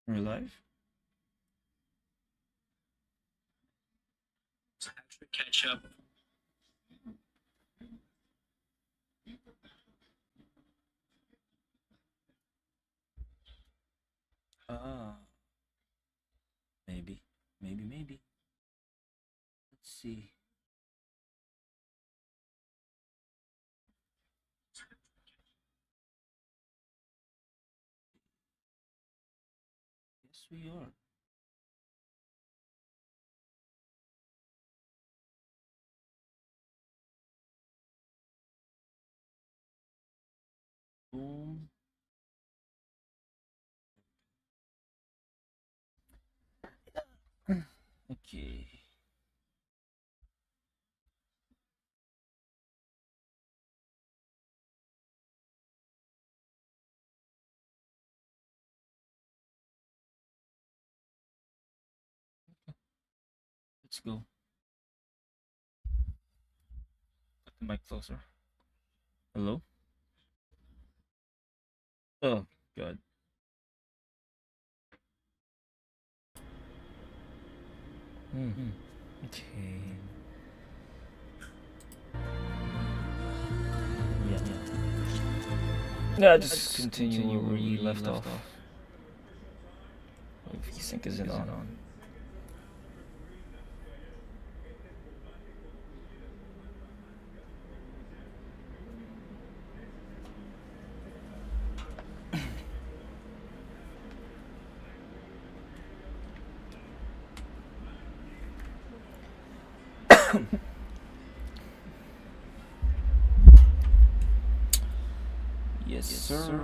We're live? Catch up. Ah, maybe. Maybe. Let's see. Yes, we are. Boom. Okay. Let's go. Put the mic closer. Hello? Oh, God. Okay. Yeah, just continue where we left off. If you sync isn't on. Yes, sir.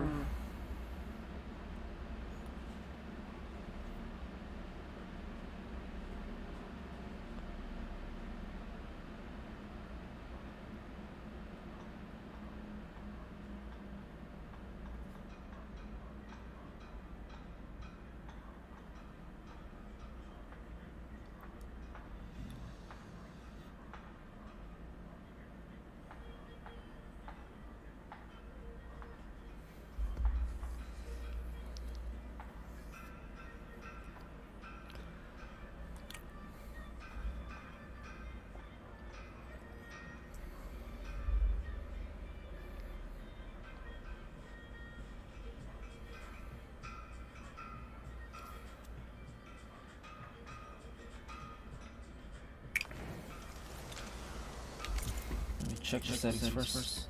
Let me check the settings first.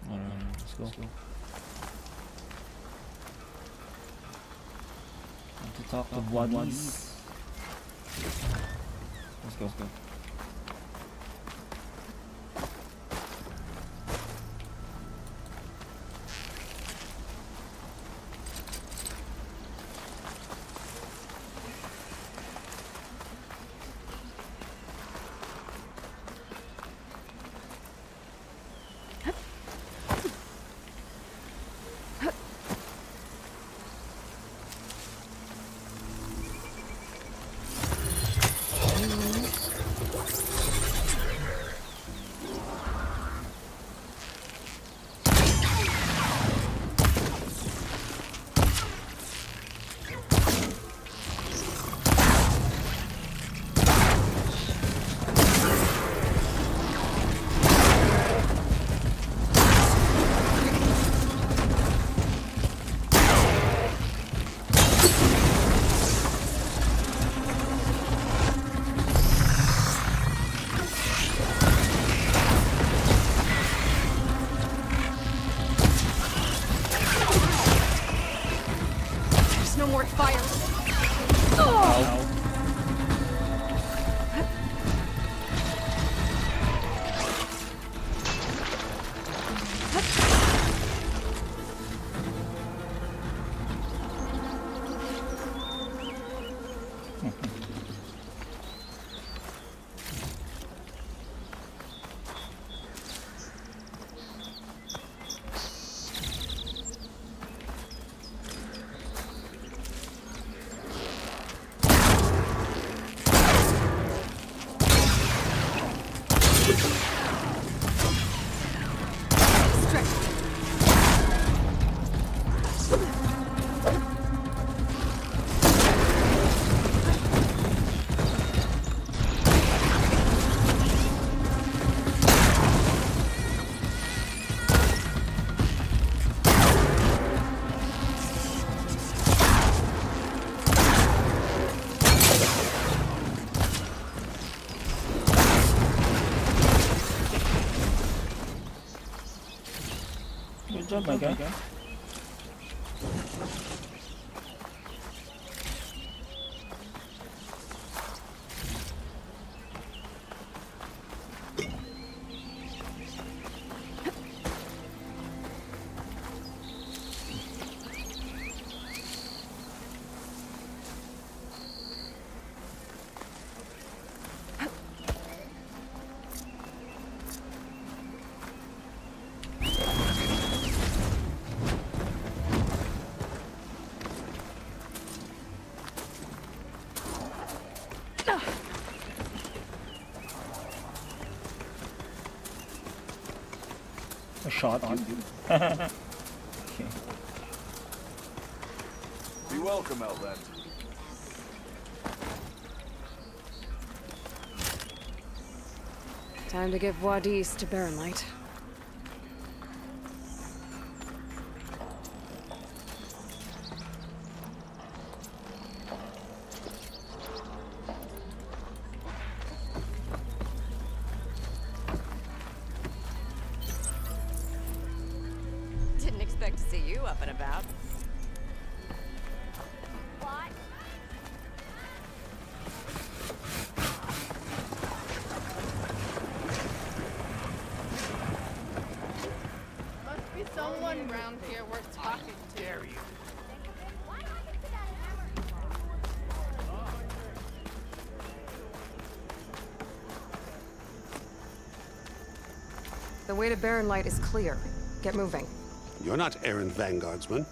Alright, let's go. Want to talk to buddies. Let's go. There's no more fire. Ow. Good job, my guy. A shot on you. Okay. Be welcome, Outlander. Time to give Wadis to Baron Light. Didn't expect to see you up and about. Must be someone around here worth talking to. The way to Baron Light is clear. Get moving. You're not errand vanguardsman.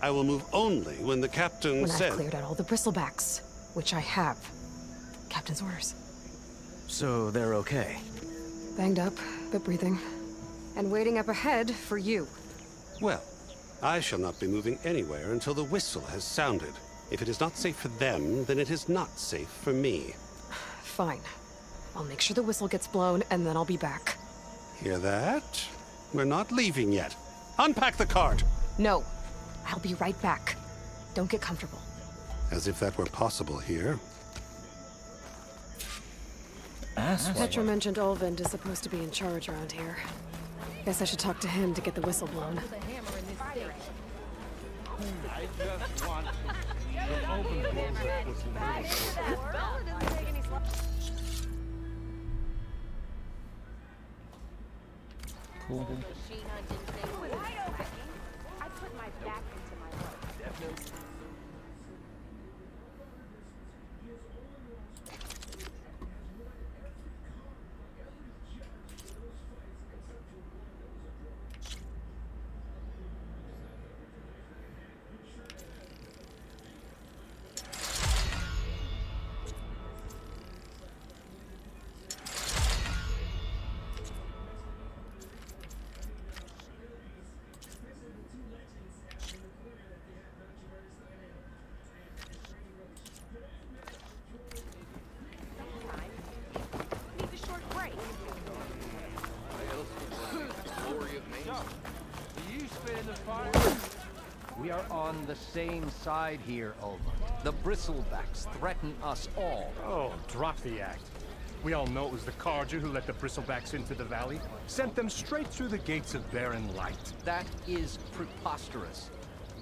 I will move only when the captain When says... I've cleared out all the bristlebacks, which I have. Captain's orders. So they're okay. Banged up, but breathing. And waiting up ahead for you. Well, I shall not be moving anywhere until the whistle has sounded. If it is not safe for them, then it is not safe for me. Fine. I'll make sure the whistle gets blown, and then I'll be back. Hear that? We're not leaving yet. Unpack the cart! No. I'll be right back. Don't get comfortable. As if that were possible here. Petra mentioned Olvind is supposed to be in charge around here. Guess I should talk to him to get the whistle blown. Cool. We are on the same side here, Olva. The bristlebacks threaten us all. Oh, drop the act. We all know it was the Carja who let the bristlebacks into the valley. Sent them straight through the gates of Baron Light. That is preposterous.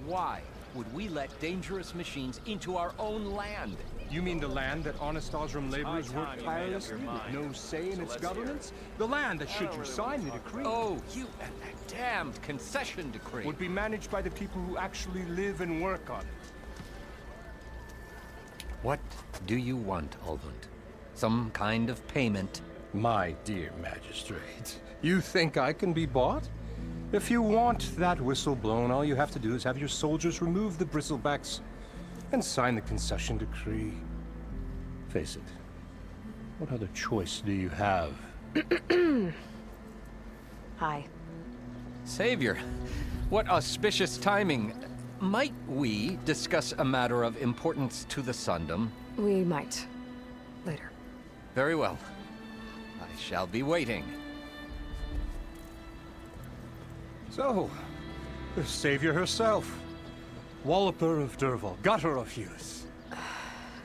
Why would we let dangerous machines into our own land? You mean the land that honest Osram laborers work tirelessly with no say in its governance? The land that, should you sign the decree, Oh, you and that damned concession decree. would be managed by the people who actually live and work on it. What do you want, Ulvund? Some kind of payment? My dear magistrate, you think I can be bought? If you want that whistle blown, all you have to do is have your soldiers remove the bristlebacks and sign the concession decree. Face it, what other choice do you have? Hi. Savior, what auspicious timing. Might we discuss a matter of importance to the Sundom? We might. Later. Very well. I shall be waiting. So, the savior herself. Walloper of Derval, gutter of youth.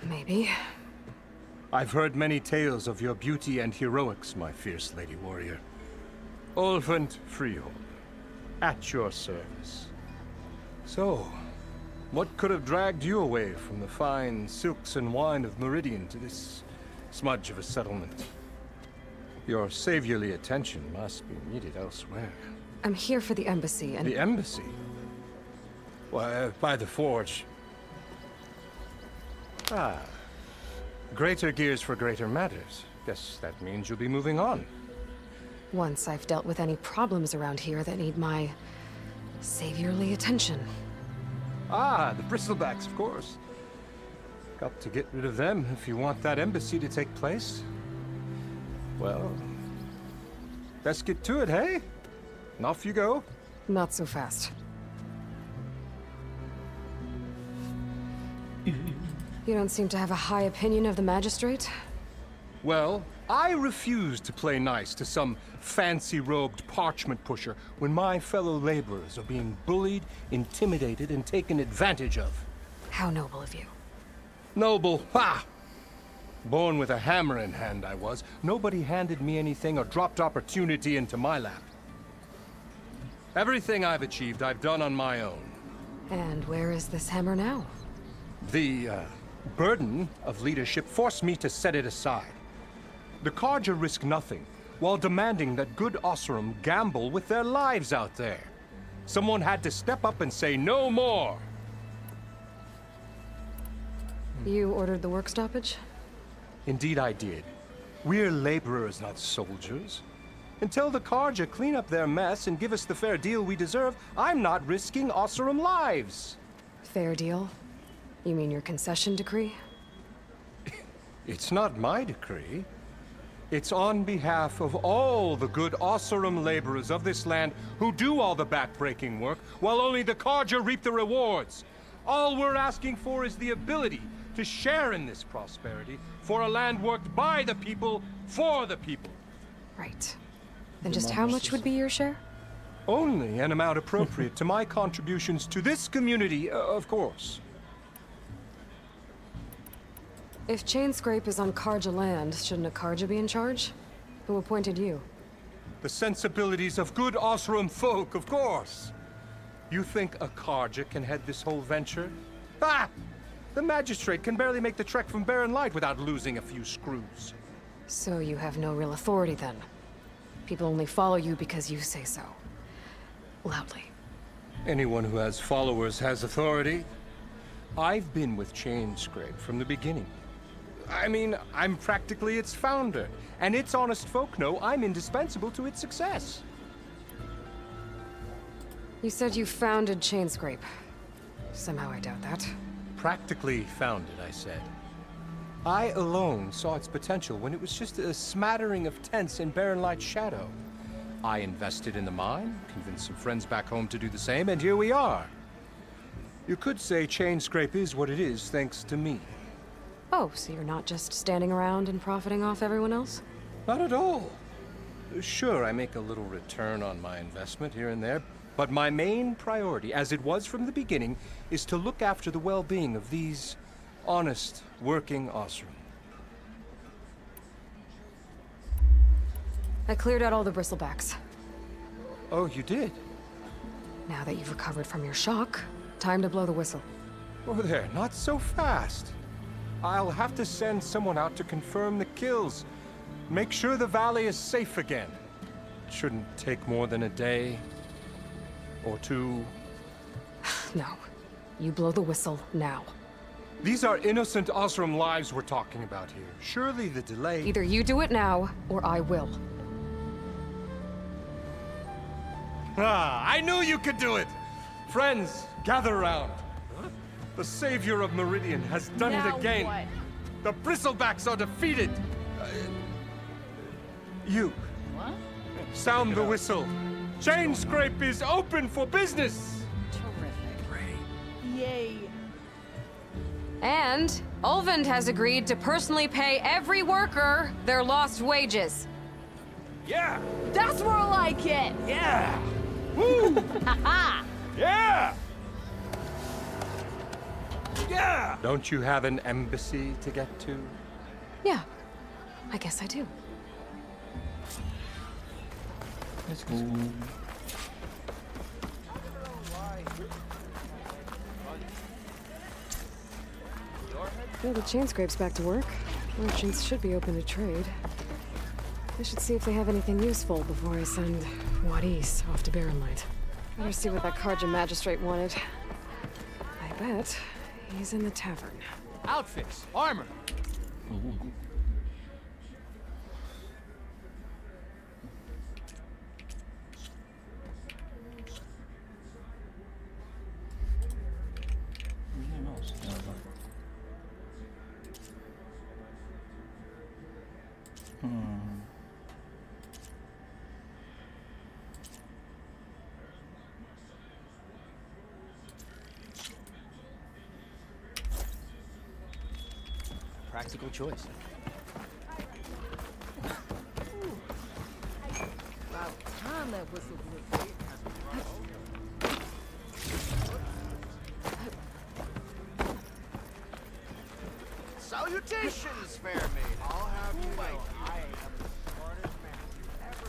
Maybe. I've heard many tales of your beauty and heroics, my fierce lady warrior. Ulvund Freehold, at your service. So, what could have dragged you away from the fine silks and wine of Meridian to this smudge of a settlement? Your saviorly attention must be needed elsewhere. I'm here for the embassy and... The embassy? Why, by the forge. Ah. Greater gears for greater matters. Guess that means you'll be moving on. Once I've dealt with any problems around here that need my... saviorly attention. Ah, the bristlebacks, of course. Got to get rid of them if you want that embassy to take place. Well, best get to it, hey? And off you go. Not so fast. You don't seem to have a high opinion of the magistrate? Well, I refuse to play nice to some fancy-robed parchment pusher when my fellow laborers are being bullied, intimidated, and taken advantage of. How noble of you. Noble, ha! Born with a hammer in hand, I was. Nobody handed me anything or dropped opportunity into my lap. Everything I've achieved, I've done on my own. And where is this hammer now? The, burden of leadership forced me to set it aside. The Carja risk nothing, while demanding that good Oseram gamble with their lives out there. Someone had to step up and say no more. You ordered the work stoppage? Indeed I did. We're laborers, not soldiers. Until the Carja clean up their mess and give us the fair deal we deserve, I'm not risking Oseram lives. Fair deal? You mean your concession decree? It's not my decree. It's on behalf of all the good Oseram laborers of this land who do all the back-breaking work, while only the Carja reap the rewards. All we're asking for is the ability to share in this prosperity for a land worked by the people, for the people. Right. And just how much would be your share? Only an amount appropriate to my contributions to this community, of course. If Chainscrape is on Carja land, shouldn't a Carja be in charge? Who appointed you? The sensibilities of good Oseram folk, of course. You think a Carja can head this whole venture? Ah! The magistrate can barely make the trek from Barren Light without losing a few screws. So you have no real authority then? People only follow you because you say so. Loudly. Anyone who has followers has authority. I've been with Chainscrape from the beginning. I mean, I'm practically its founder, and its honest folk know I'm indispensable to its success. You said you founded Chainscrape. Somehow I doubt that. Practically founded, I said. I alone saw its potential when it was just a smattering of tents in Barren Light's shadow. I invested in the mine, convinced some friends back home to do the same, and here we are. You could say Chainscrape is what it is thanks to me. Oh, so you're not just standing around and profiting off everyone else? Not at all. Sure, I make a little return on my investment here and there, but my main priority, as it was from the beginning, is to look after the well-being of these honest, working Oseram. I cleared out all the bristlebacks. Oh, you did? Now that you've recovered from your shock, time to blow the whistle. Oh there, not so fast. I'll have to send someone out to confirm the kills. Make sure the valley is safe again. It shouldn't take more than a day. Or two. No. You blow the whistle now. These are innocent Osram lives we're talking about here. Surely the delay... Either you do it now, or I will. Ah, I knew you could do it! Friends, gather around. The savior of Meridian has done Now it again. what? The Bristlebacks are defeated. You. What? Sound the whistle. Chainscrape is open for business. Terrific. Yay. And Ulvund has agreed to personally pay every worker their lost wages. Yeah! That's more like it. Yeah! Woo! Yeah! Yeah! Don't you have an embassy to get to? Yeah, I guess I do. Let's go. Well, the Chainscrape's back to work. Merchants should be open to trade. I should see if they have anything useful before I send Wadis off to Barrenlight. Better see what that Karja magistrate wanted. I bet he's in the tavern. Outfits, armor. Practical choice. About time that whistle blew. Salutations, fair maid. I'll have you know, I am the smartest man you've ever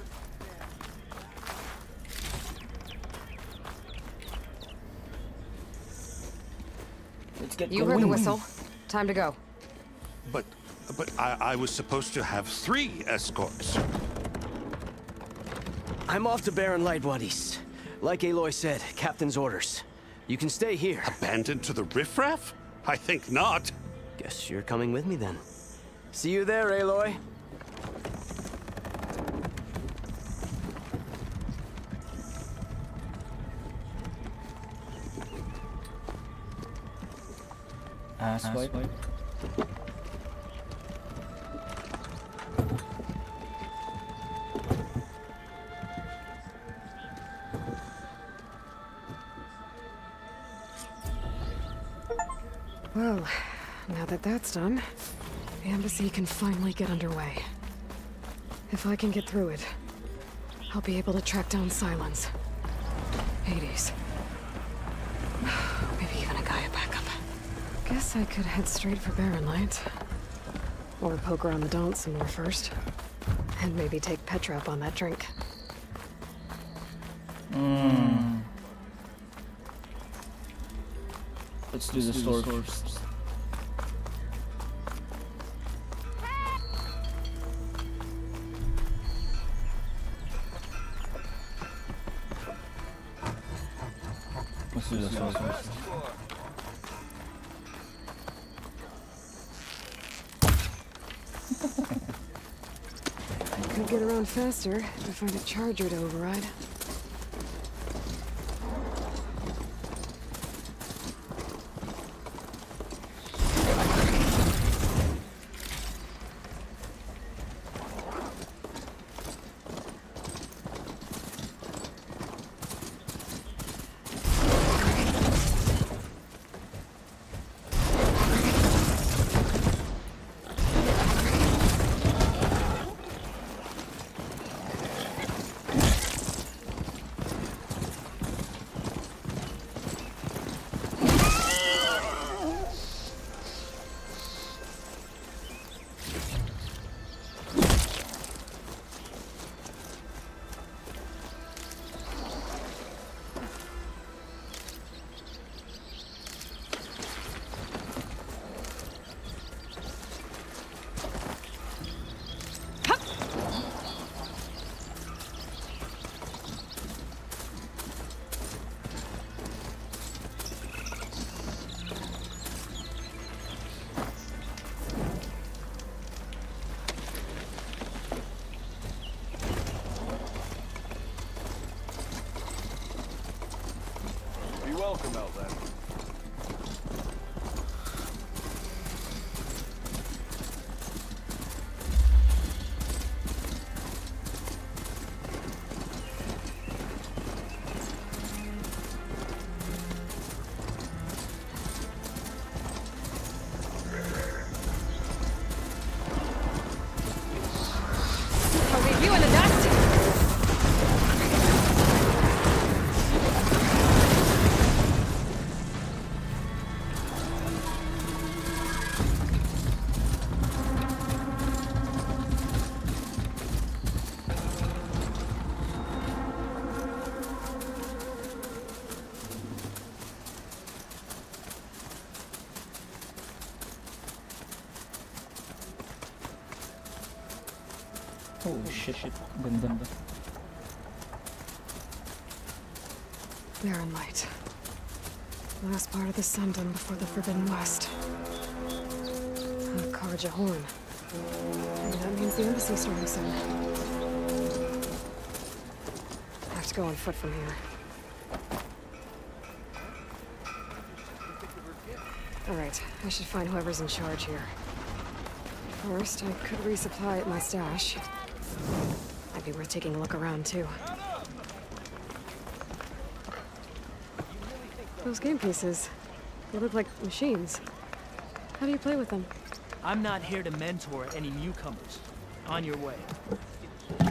been. Let's get You heard the whistle. Time to go. But I was supposed to have 3 escorts. I'm off to Barrenlight, Wadis. Like Aloy said, Captain's orders. You can stay here. Abandoned to the riffraff? I think not. Guess you're coming with me then. See you there, Aloy. Asswipe. Well, now that that's done, the embassy can finally get underway. If I can get through it, I'll be able to track down Silence. Hades. Maybe even a Gaia backup. Guess I could head straight for Barrenlight. Or poke around the Daunt some more first. And maybe take Petra up on that drink. Let's do the store first. Let's do the store first. Could get around faster if I find a charger to override. Oh shit. Ganda. Barren Light. Last part of the Sundom before the Forbidden West. Karja Horn. Maybe that means the embassy's starting soon. I have to go on foot from here. Alright, I should find whoever's in charge here. First, I could resupply at my stash. Might be worth taking a look around, too. Those game pieces, they look like machines. How do you play with them? I'm not here to mentor any newcomers. On your way.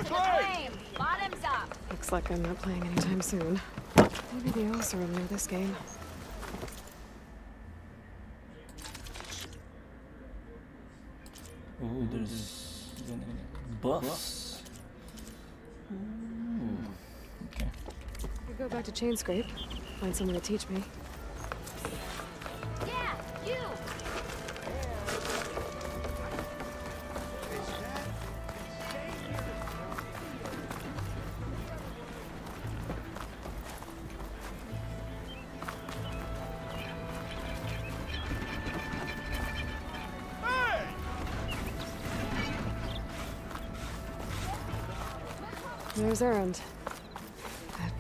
Flame! Bottoms up! Looks like I'm not playing anytime soon. Maybe the elves are near this game. Ooh, there's buffs. Ooh. Okay. I go back to Chainscrape, find someone to teach me. Yeah, you! There's Erend. That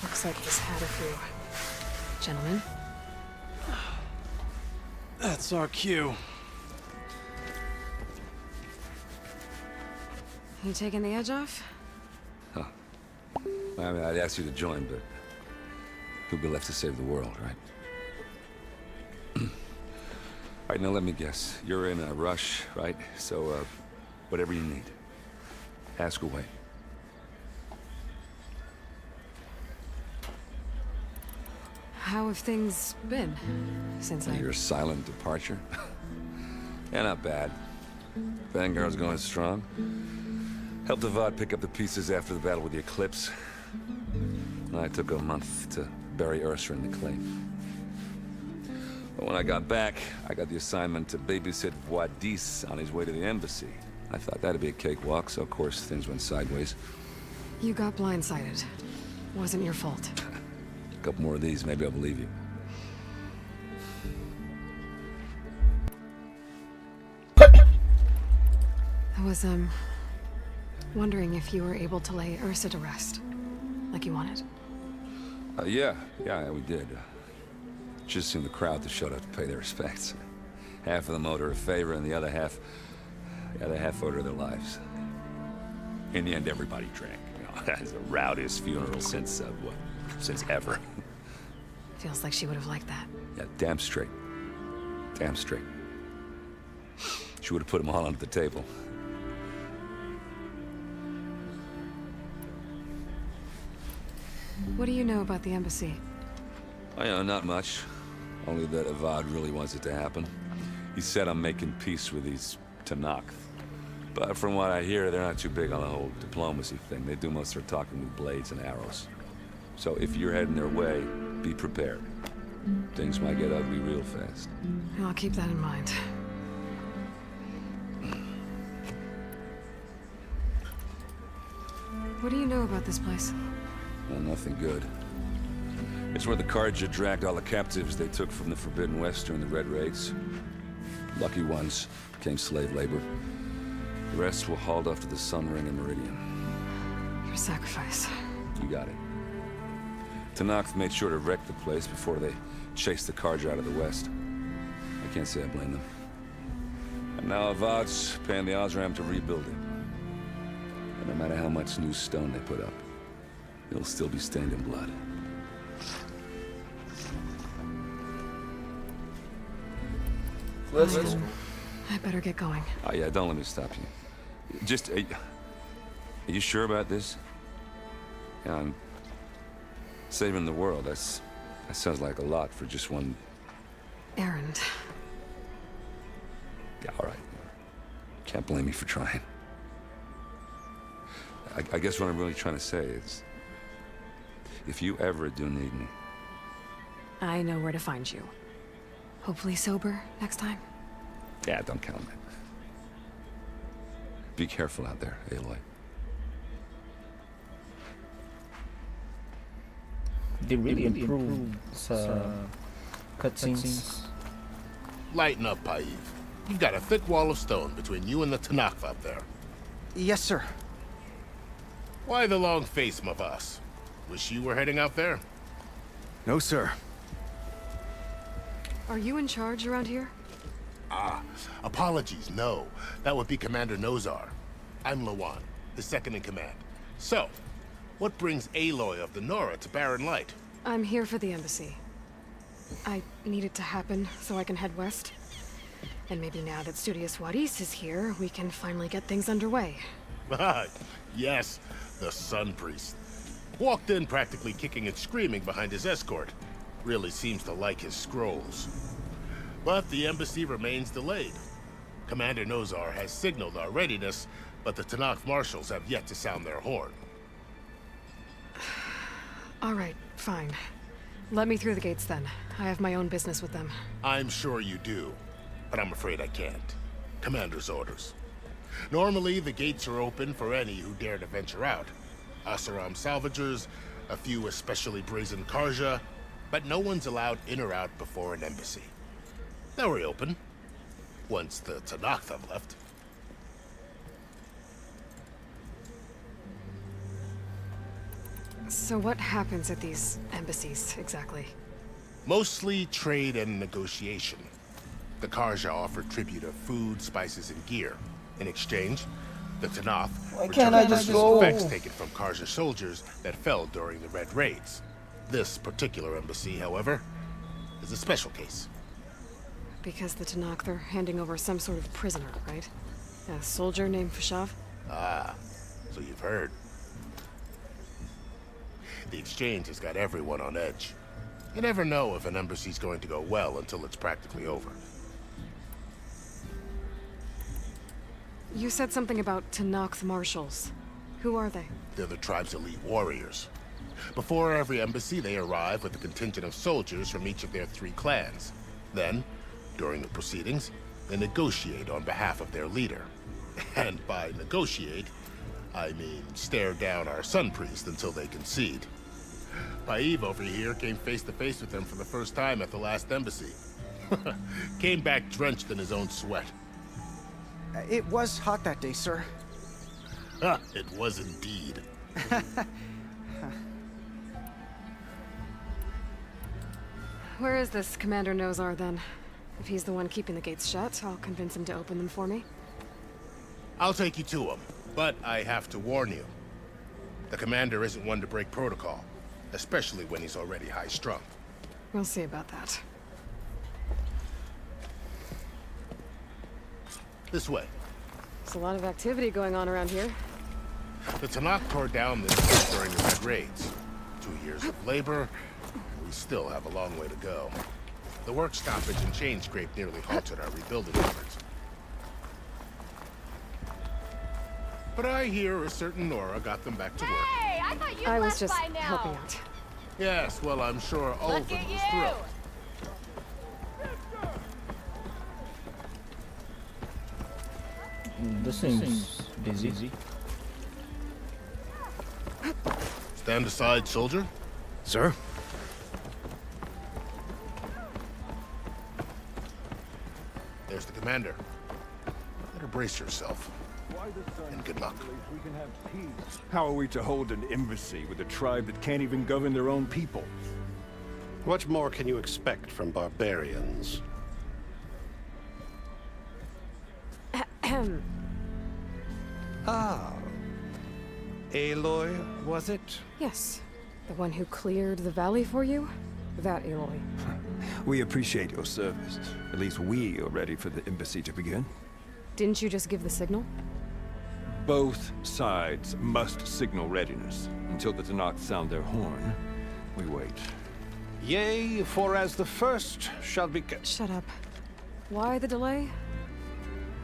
looks like he's had a few. Gentlemen? That's our cue. You taking the edge off? I mean, I'd ask you to join, but who'd be left to save the world, right? All right, now let me guess. You're in a rush, right? So, whatever you need, ask away. How have things been since Your silent departure? Yeah, not bad. Vanguard's going strong. Helped Avad pick up the pieces after the battle with the Eclipse. I took a month to bury Ursa in the clay. But when I got back, I got the assignment to babysit Wadis on his way to the embassy. I thought that'd be a cakewalk, so of course things went sideways. You got blindsided. Wasn't your fault. A couple more of these, maybe I'll believe you. I was, wondering if you were able to lay Ursa to rest, like you wanted. Yeah, we did. Just seemed the crowd that showed up to pay their respects. Half of them owed her a favor, and the other half owed her their lives. In the end, everybody drank. You know, that's the rowdiest funeral since ever. Feels like she would have liked that. Yeah, damn straight. Damn straight. She would have put them all under the table. What do you know about the embassy? Oh, yeah, not much. Only that Avad really wants it to happen. He said I'm making peace with these Tenakth. But from what I hear, they're not too big on the whole diplomacy thing. They do most of their talking with blades and arrows. So if you're heading their way, be prepared. Things might get ugly real fast. I'll keep that in mind. What do you know about this place? Well, nothing good. It's where the Karja dragged all the captives they took from the Forbidden West during the Red Raids. Lucky ones became slave labor. The rest were hauled off to the Sun Ring and Meridian. Your sacrifice. You got it. Tenakth made sure to wreck the place before they chased the Karja out of the west. I can't say I blame them. And now Avad's paying the Osram to rebuild it. And no matter how much new stone they put up, it'll still be stained in blood. Let's go. I better get going. Oh yeah, don't let me stop you. Just, are you sure about this? Yeah, I'm saving the world. That sounds like a lot for just one... Erend. Yeah, all right. Can't blame me for trying. I guess what I'm really trying to say is, if you ever do need me... I know where to find you. Hopefully sober next time. Yeah, don't count on it. Be careful out there, Aloy. They really improved sa cutscenes. Lighten up, Paiv. You've got a thick wall of stone between you and the Tanakh up there. Yes, sir. Why the long face, Mavas? Wish you were heading out there? No, sir. Are you in charge around here? Ah, apologies, no. That would be Commander Nozar. I'm Lawan, his second in command. So, what brings Aloy of the Nora to Barren Light? I'm here for the embassy. I need it to happen so I can head west. And maybe now that Studious Wadis is here, we can finally get things underway. Yes, the Sun Priest. Walked in practically kicking and screaming behind his escort. Really seems to like his scrolls. But the embassy remains delayed. Commander Nozar has signaled our readiness, but the Tanakh marshals have yet to sound their horn. All right, fine. Let me through the gates then. I have my own business with them. I'm sure you do, but I'm afraid I can't. Commander's orders. Normally, the gates are open for any who dare to venture out. Asaram salvagers, a few especially brazen Karja, but no one's allowed in or out before an embassy. They'll reopen, once the Tanakh have left. So what happens at these embassies, exactly? Mostly trade and negotiation. The Karja offer tribute of food, spices, and gear. In exchange, the Tanakh can't I just go? effects taken from Karja soldiers that fell during the Red Raids. This particular embassy, however, is a special case. Because the Tanakh, they're handing over some sort of prisoner, right? A soldier named Fashav? Ah, so you've heard. The exchange has got everyone on edge. You never know if an embassy's going to go well until it's practically over. You said something about Tanakh marshals. Who are they? They're the tribe's elite warriors. Before every embassy, they arrive with a contingent of soldiers from each of their 3 clans. Then, during the proceedings, they negotiate on behalf of their leader. And by negotiate, I mean stare down our Sun Priest until they concede. Paiv over here came face to face with them for the first time at the last embassy. Came back drenched in his own sweat. It was hot that day, sir. It was indeed. Where is this Commander Nozar, then? If he's the one keeping the gates shut, I'll convince him to open them for me. I'll take you to him, but I have to warn you. The commander isn't one to break protocol, especially when he's already high-strung. We'll see about that. This way. There's a lot of activity going on around here. The Tanakh tore down this place during the Red Raids. 2 years of labor, we still have a long way to go. The work stoppage and chain scrape nearly halted our rebuilding efforts. But I hear a certain Nora got them back to work. Hey, I thought you I was left just by now. helping out. Yes, well, I'm sure Ulvin Look at was you. thrilled. This seems busy. Stand aside, soldier. Sir? There's the commander. Better brace yourself. And good luck. How are we to hold an embassy with a tribe that can't even govern their own people? What more can you expect from barbarians? Ah. Aloy, was it? Yes. The one who cleared the valley for you? That Aloy. We appreciate your service. At least we are ready for the embassy to begin. Didn't you just give the signal? Both sides must signal readiness. Until the Tanakh sound their horn, we wait. Yea, for as the first shall be... Shut up. Why the delay?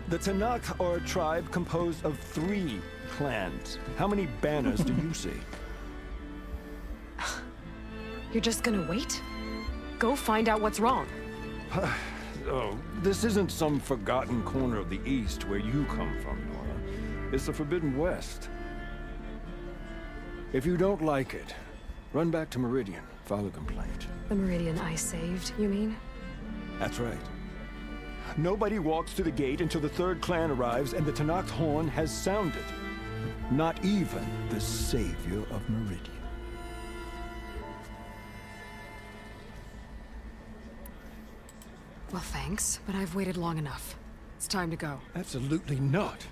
The Tanakh are a tribe composed of 3 clans. How many banners do you see? You're just gonna wait? Go find out what's wrong. Oh, this isn't some forgotten corner of the East where you come from, Nora. It's the Forbidden West. If you don't like it, run back to Meridian. File a complaint. The Meridian I saved, you mean? That's right. Nobody walks to the gate until the third clan arrives and the Tenakth horn has sounded. Not even the savior of Meridian. Well, thanks, but I've waited long enough. It's time to go. Absolutely not.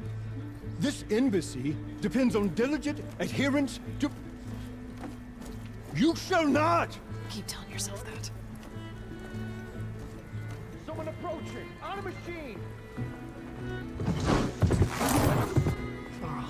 This embassy depends on diligent adherence to... You shall not! Keep telling yourself that. Someone approaching! On a machine! Varl.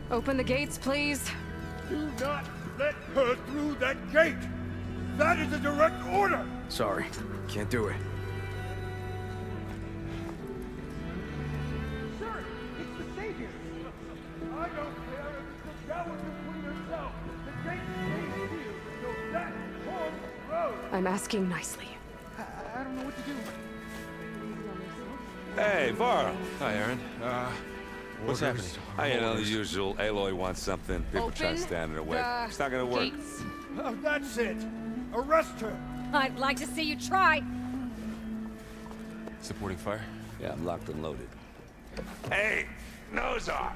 Open the gates, please. Do not let her through that gate! That is a direct order! Sorry, can't do it. Sir, it's the Savior! I don't care if it's the coward between herself. The gate stays sealed until that horn blows. I'm asking nicely. I don't know what to do. Hey, Varl. Hi, Aaron. What's happening? You know, the usual. Aloy wants something. People try to Open stand in her way. the It's not gonna work. gates. That's it! Arrest her! I'd like to see you try. Supporting fire? Yeah, I'm locked and loaded. Hey, Nozar!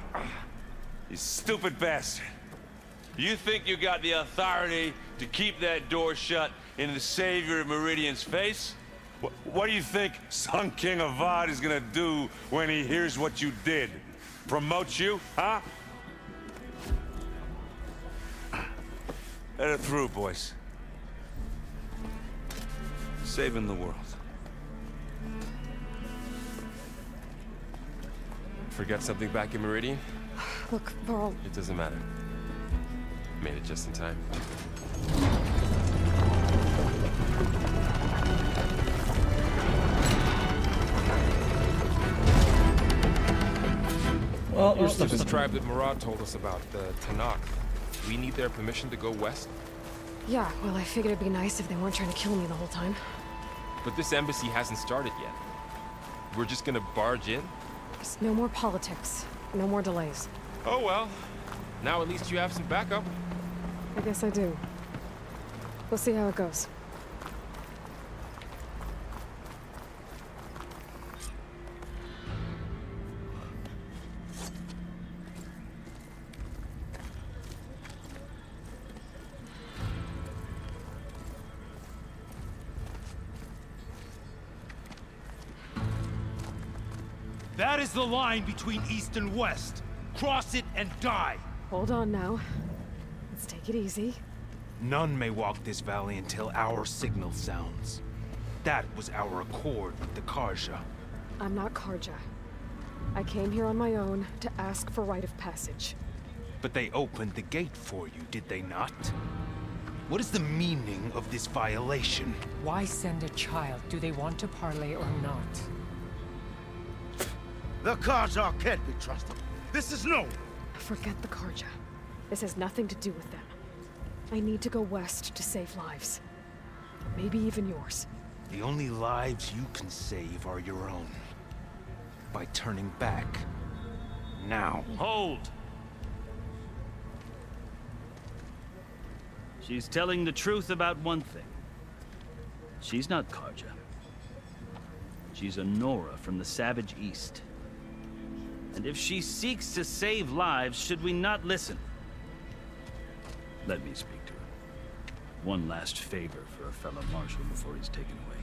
You stupid bastard. You think you got the authority to keep that door shut in the Savior of Meridian's face? What do you think Sun King Avad is gonna do when he hears what you did? Promote you, huh? Let it through, boys. Saving the world. Forget something back in Meridian? Look, Varl. It doesn't matter. Made it just in time. Well, your There's stuff is this tribe that Murad told us about, the Tenakth. We need their permission to go west? Yeah, well, I figured it'd be nice if they weren't trying to kill me the whole time. But this embassy hasn't started yet. We're just gonna barge in? Just no more politics. No more delays. Oh well. Now at least you have some backup. I guess I do. We'll see how it goes. That is the line between East and West. Cross it and die. Hold on now. Let's take it easy. None may walk this valley until our signal sounds. That was our accord with the Carja. I'm not Carja. I came here on my own to ask for rite of passage. But they opened the gate for you, did they not? What is the meaning of this violation? Why send a child? Do they want to parley or not? The Carja can't be trusted. This is no. Forget the Carja. This has nothing to do with them. I need to go west to save lives. Maybe even yours. The only lives you can save are your own. By turning back. Now. Hold! She's telling the truth about one thing. She's not Carja. She's a Nora from the Savage East. And if she seeks to save lives, should we not listen? Let me speak to her. One last favor for a fellow marshal before he's taken away.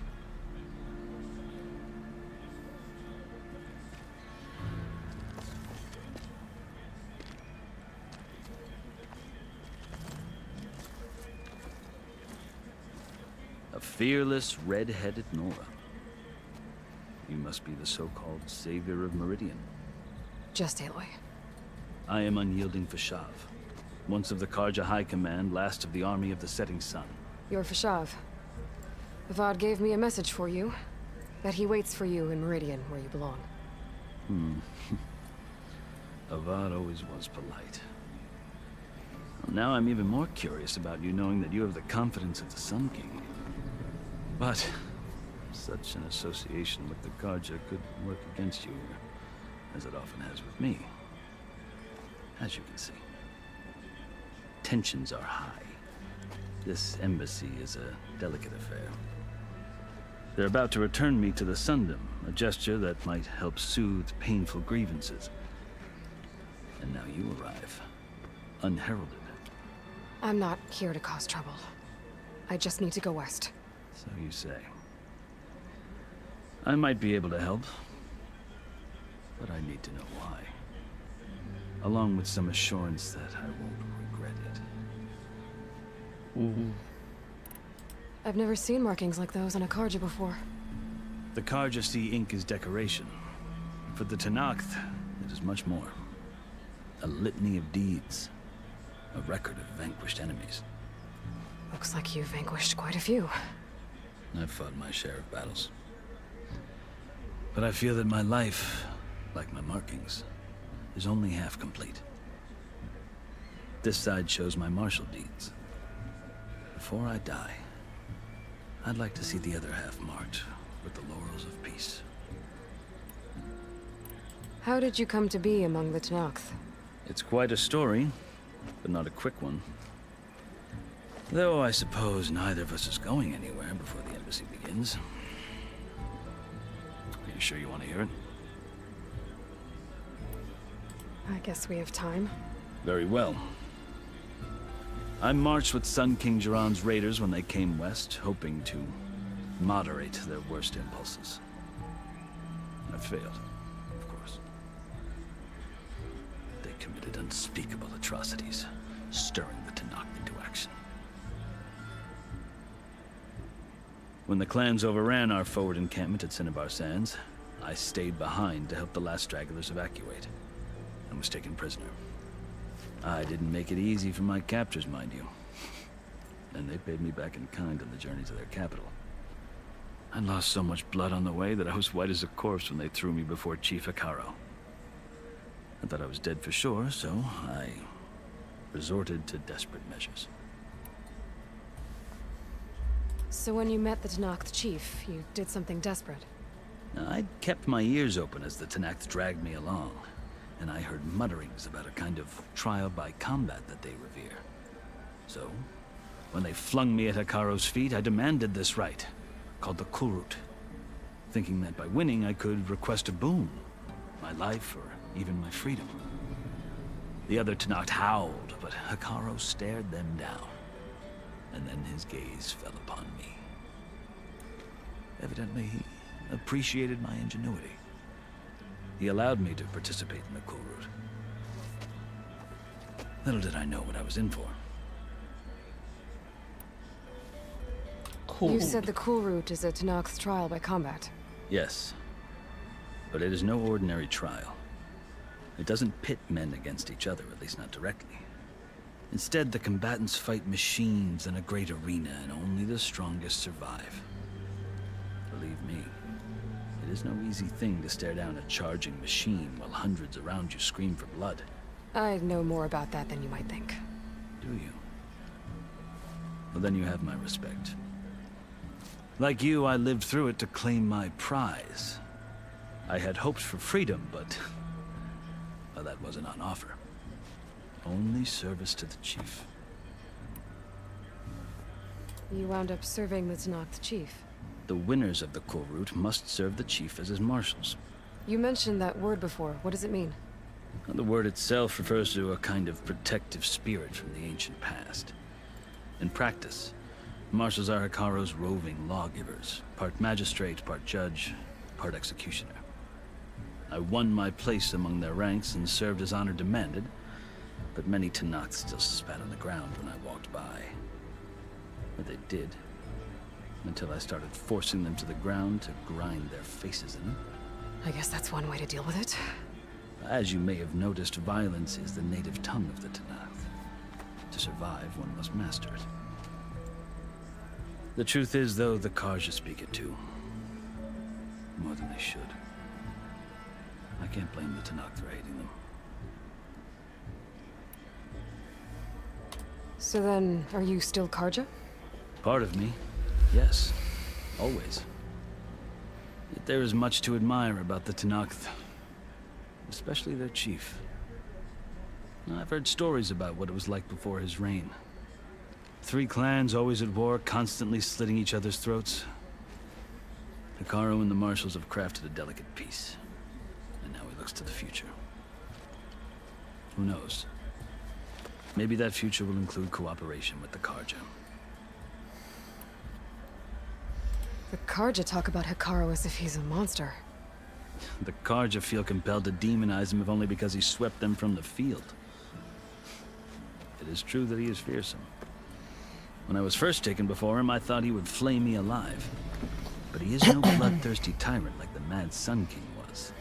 A fearless, red-headed Nora. You must be the so-called savior of Meridian. Just Aloy. I am Unyielding Fashav. Once of the Carja High Command, last of the army of the Setting Sun. You're Fashav. Avad gave me a message for you. That he waits for you in Meridian, where you belong. Avad always was polite. Well, now I'm even more curious about you knowing that you have the confidence of the Sun King. But such an association with the Carja could work against you, as it often has with me. As you can see, tensions are high. This embassy is a delicate affair. They're about to return me to the Sundom, a gesture that might help soothe painful grievances. And now you arrive, unheralded. I'm not here to cause trouble. I just need to go west. So you say. I might be able to help, but I need to know why. Along with some assurance that I won't regret it. I've never seen markings like those on a Carja before. The Carja see ink as decoration. For the Tenakth, it is much more. A litany of deeds. A record of vanquished enemies. Looks like you've vanquished quite a few. I've fought my share of battles. But I feel that my life, like my markings, is only half complete. This side shows my martial deeds. Before I die, I'd like to see the other half marked with the laurels of peace. How did you come to be among the Tenakth? It's quite a story, but not a quick one. Though I suppose neither of us is going anywhere before the embassy begins. Are you sure you want to hear it? I guess we have time. Very well. I marched with Sun King Jiran's raiders when they came west, hoping to moderate their worst impulses. I failed, of course. They committed unspeakable atrocities, stirring the Tenakth into action. When the clans overran our forward encampment at Cinnabar Sands, I stayed behind to help the last stragglers evacuate, and was taken prisoner. I didn't make it easy for my captors, mind you. And they paid me back in kind on the journey to their capital. I lost so much blood on the way that I was white as a corpse when they threw me before Chief Hekarro. I thought I was dead for sure, so I resorted to desperate measures. So when you met the Tenakth chief, you did something desperate? I'd kept my ears open as the Tenakth dragged me along, and I heard mutterings about a kind of trial by combat that they revere. So, when they flung me at Hekarro's feet, I demanded this right, called the Kulrut, thinking that by winning I could request a boon, my life or even my freedom. The other Tenakth howled, but Hekarro stared them down, and then his gaze fell upon me. Evidently, he appreciated my ingenuity. He allowed me to participate in the Kulrut. Little did I know what I was in for. You said the Kulrut is a Tenakth's trial by combat. Yes, but it is no ordinary trial. It doesn't pit men against each other, at least not directly. Instead, the combatants fight machines in a great arena, and only the strongest survive. Believe me, it is no easy thing to stare down a charging machine while hundreds around you scream for blood. I know more about that than you might think. Do you? Well, then you have my respect. Like you, I lived through it to claim my prize. I had hoped for freedom, but well, that wasn't on offer. Only service to the chief. You wound up serving the Tenakth chief. The winners of the Kulrut must serve the chief as his marshals. You mentioned that word before. What does it mean? The word itself refers to a kind of protective spirit from the ancient past. In practice, marshals are Hekarro's roving lawgivers, part magistrate, part judge, part executioner. I won my place among their ranks and served as honor demanded, but many Tenakth still spat on the ground when I walked by. But they did, until I started forcing them to the ground to grind their faces in it. I guess that's one way to deal with it. As you may have noticed, violence is the native tongue of the Tenakth. To survive, one must master it. The truth is, though, the Carja speak it too. More than they should. I can't blame the Tenakth for hating them. So then, are you still Carja? Part of me, yes. Always. Yet there is much to admire about the Tenakth, especially their chief. I've heard stories about what it was like before his reign. 3 clans always at war, constantly slitting each other's throats. Hekarro and the Marshals have crafted a delicate peace, and now he looks to the future. Who knows? Maybe that future will include cooperation with the Carja. The Carja talk about Hekarro as if he's a monster. The Carja feel compelled to demonize him if only because he swept them from the field. It is true that he is fearsome. When I was first taken before him, I thought he would flay me alive. But he is no bloodthirsty tyrant like the Mad Sun King was.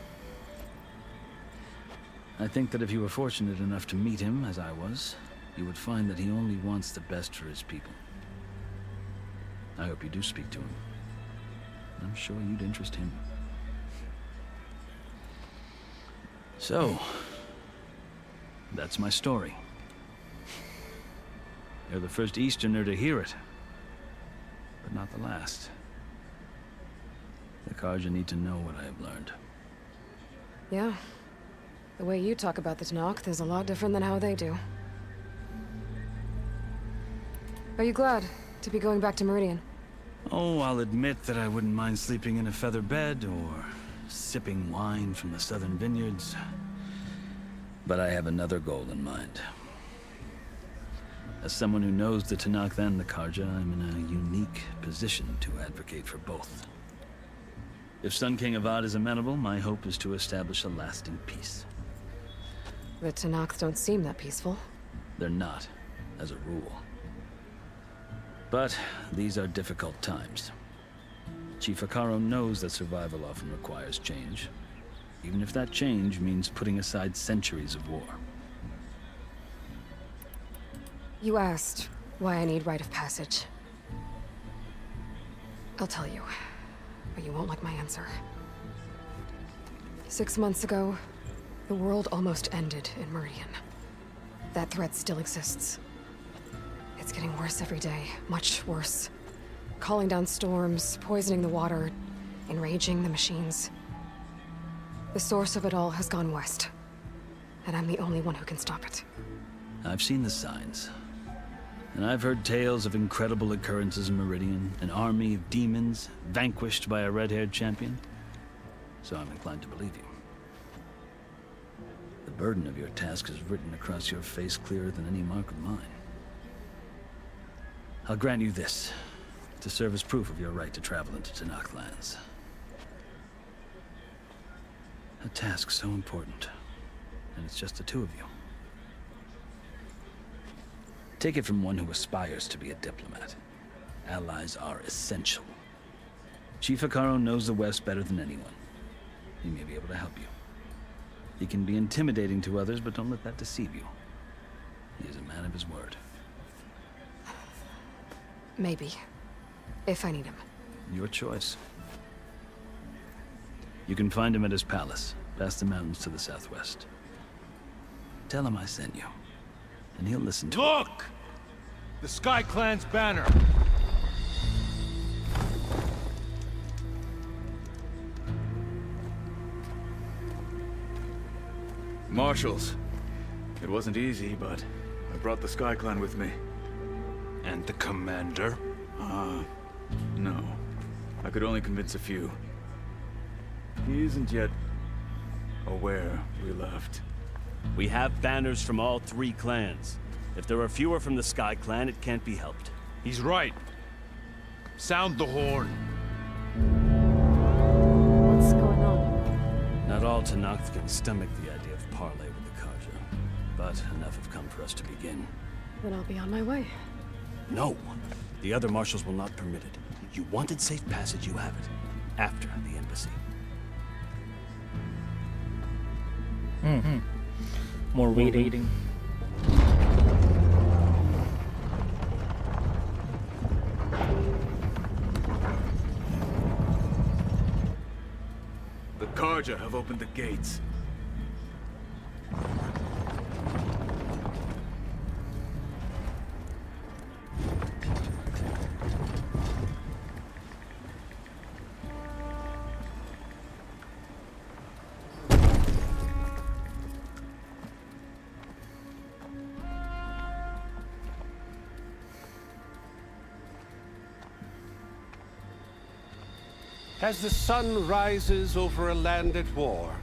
I think that if you were fortunate enough to meet him, as I was, you would find that he only wants the best for his people. I hope you do speak to him. I'm sure you'd interest him. So, that's my story. You're the first Easterner to hear it, but not the last. The Carja need to know what I have learned. Yeah. The way you talk about the Tenakth is a lot different than how they do. Are you glad to be going back to Meridian? Oh, I'll admit that I wouldn't mind sleeping in a feather bed or sipping wine from the southern vineyards. But I have another goal in mind. As someone who knows the Tenakth and the Carja, I'm in a unique position to advocate for both. If Sun King Avad is amenable, my hope is to establish a lasting peace. The Tenakth don't seem that peaceful. They're not, as a rule. But these are difficult times. Chief Hekarro knows that survival often requires change, even if that change means putting aside centuries of war. You asked why I need rite of passage. I'll tell you, but you won't like my answer. 6 months ago, the world almost ended in Meridian. That threat still exists. It's getting worse every day, much worse. Calling down storms, poisoning the water, enraging the machines. The source of it all has gone west, and I'm the only one who can stop it. I've seen the signs. And I've heard tales of incredible occurrences in Meridian, an army of demons vanquished by a red-haired champion. So I'm inclined to believe you. The burden of your task is written across your face clearer than any mark of mine. I'll grant you this, to serve as proof of your right to travel into Tenakth lands. A task so important, and it's just the 2 of you. Take it from one who aspires to be a diplomat. Allies are essential. Chief Hekarro knows the West better than anyone. He may be able to help you. He can be intimidating to others, but don't let that deceive you. He is a man of his word. Maybe. If I need him. Your choice. You can find him at his palace, past the mountains to the southwest. Tell him I sent you, and he'll listen to Look! The Sky Clan's banner! Marshals. It wasn't easy, but I brought the Sky Clan with me. And the commander? No. I could only convince a few. He isn't yet aware we left. We have banners from all 3 clans. If there are fewer from the Sky Clan, it can't be helped. He's right. Sound the horn. What's going on? Not all Tenakth can stomach the idea of parley with the Carja, but enough have come for us to begin. Then I'll be on my way. No! The other marshals will not permit it. You wanted safe passage, you have it. After the embassy. More waiting. The Carja have opened the gates. As the sun rises over a land at war,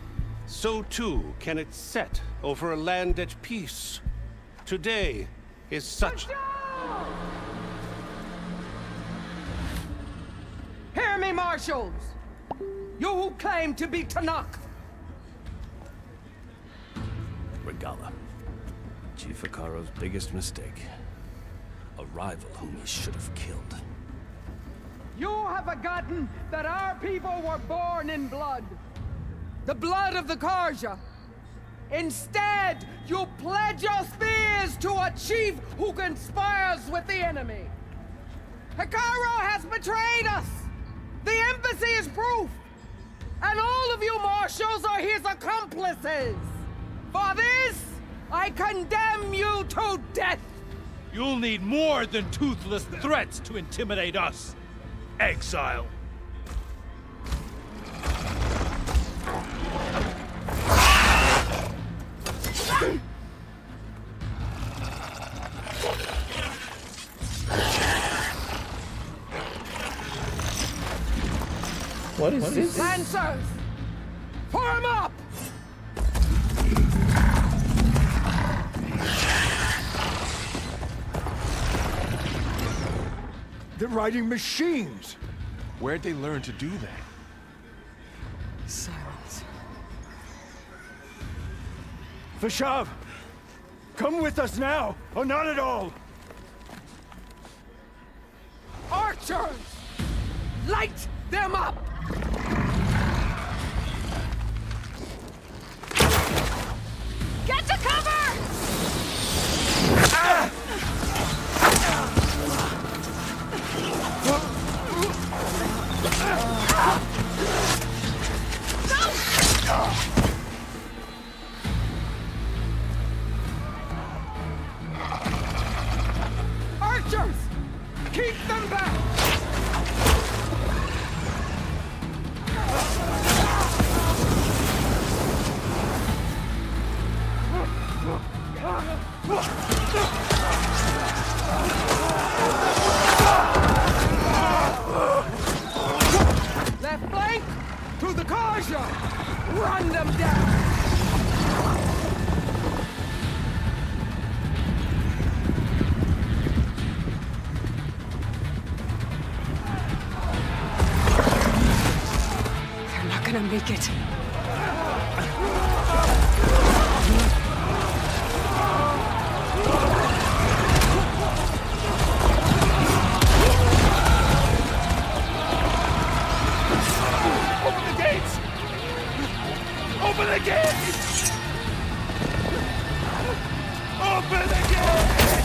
so too can it set over a land at peace. Today is such... Hear me, marshals! You who claim to be Tanakh! Regala. Chief Hekarro's biggest mistake. A rival whom he should have killed. You have forgotten that our people were born in blood. The blood of the Carja. Instead, you pledge your spears to a chief who conspires with the enemy. Hekarro has betrayed us! The embassy is proof! And all of you marshals are his accomplices! For this, I condemn you to death! You'll need more than toothless threats to intimidate us, exile. What is this? Lancers! Form up! They're riding machines! Where'd they learn to do that? Silence. Vashav! Come with us now, or not at all! Archers! Light them up! Get to cover! Ah! Archers! Keep them back! Left flank to the Carja! Run them down! They're not gonna make it. Open the gates! Open the gates! Open the gates!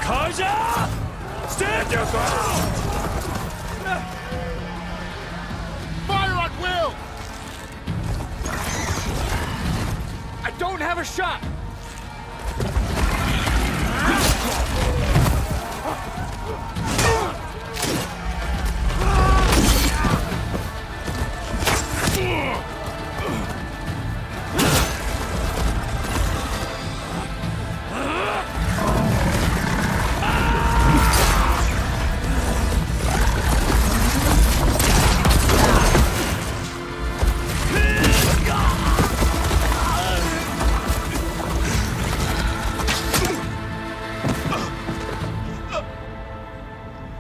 Carja! Stand your ground! Fire at will! I don't have a shot!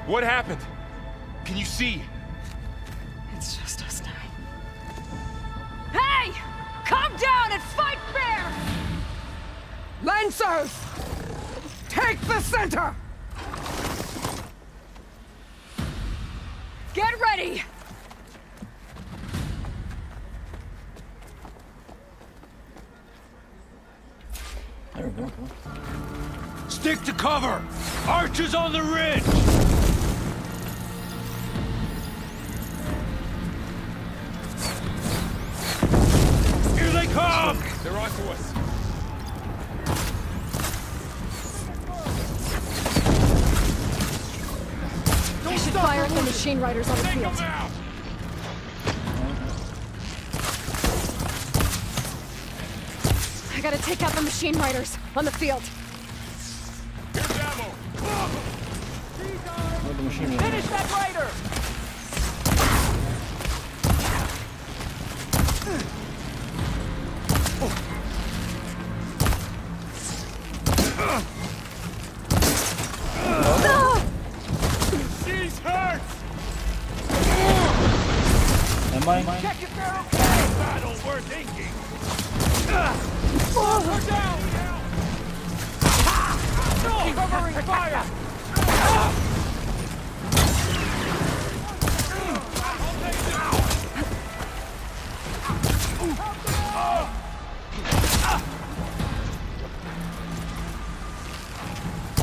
What happened? Can you see? It's just us now. Hey! Calm down and fight fair! Lancers! Take the center! Get ready! There we go. Stick to cover! Archers on the ridge! Here they come! They're onto us. I should fire at the machine riders on the field. I gotta take out the machine riders on the field. Here's ammo! the machine. Finish that raider! She's hurt! Am I? Check if they're okay! Battle worth inking! Slow her down! No! Covering fire!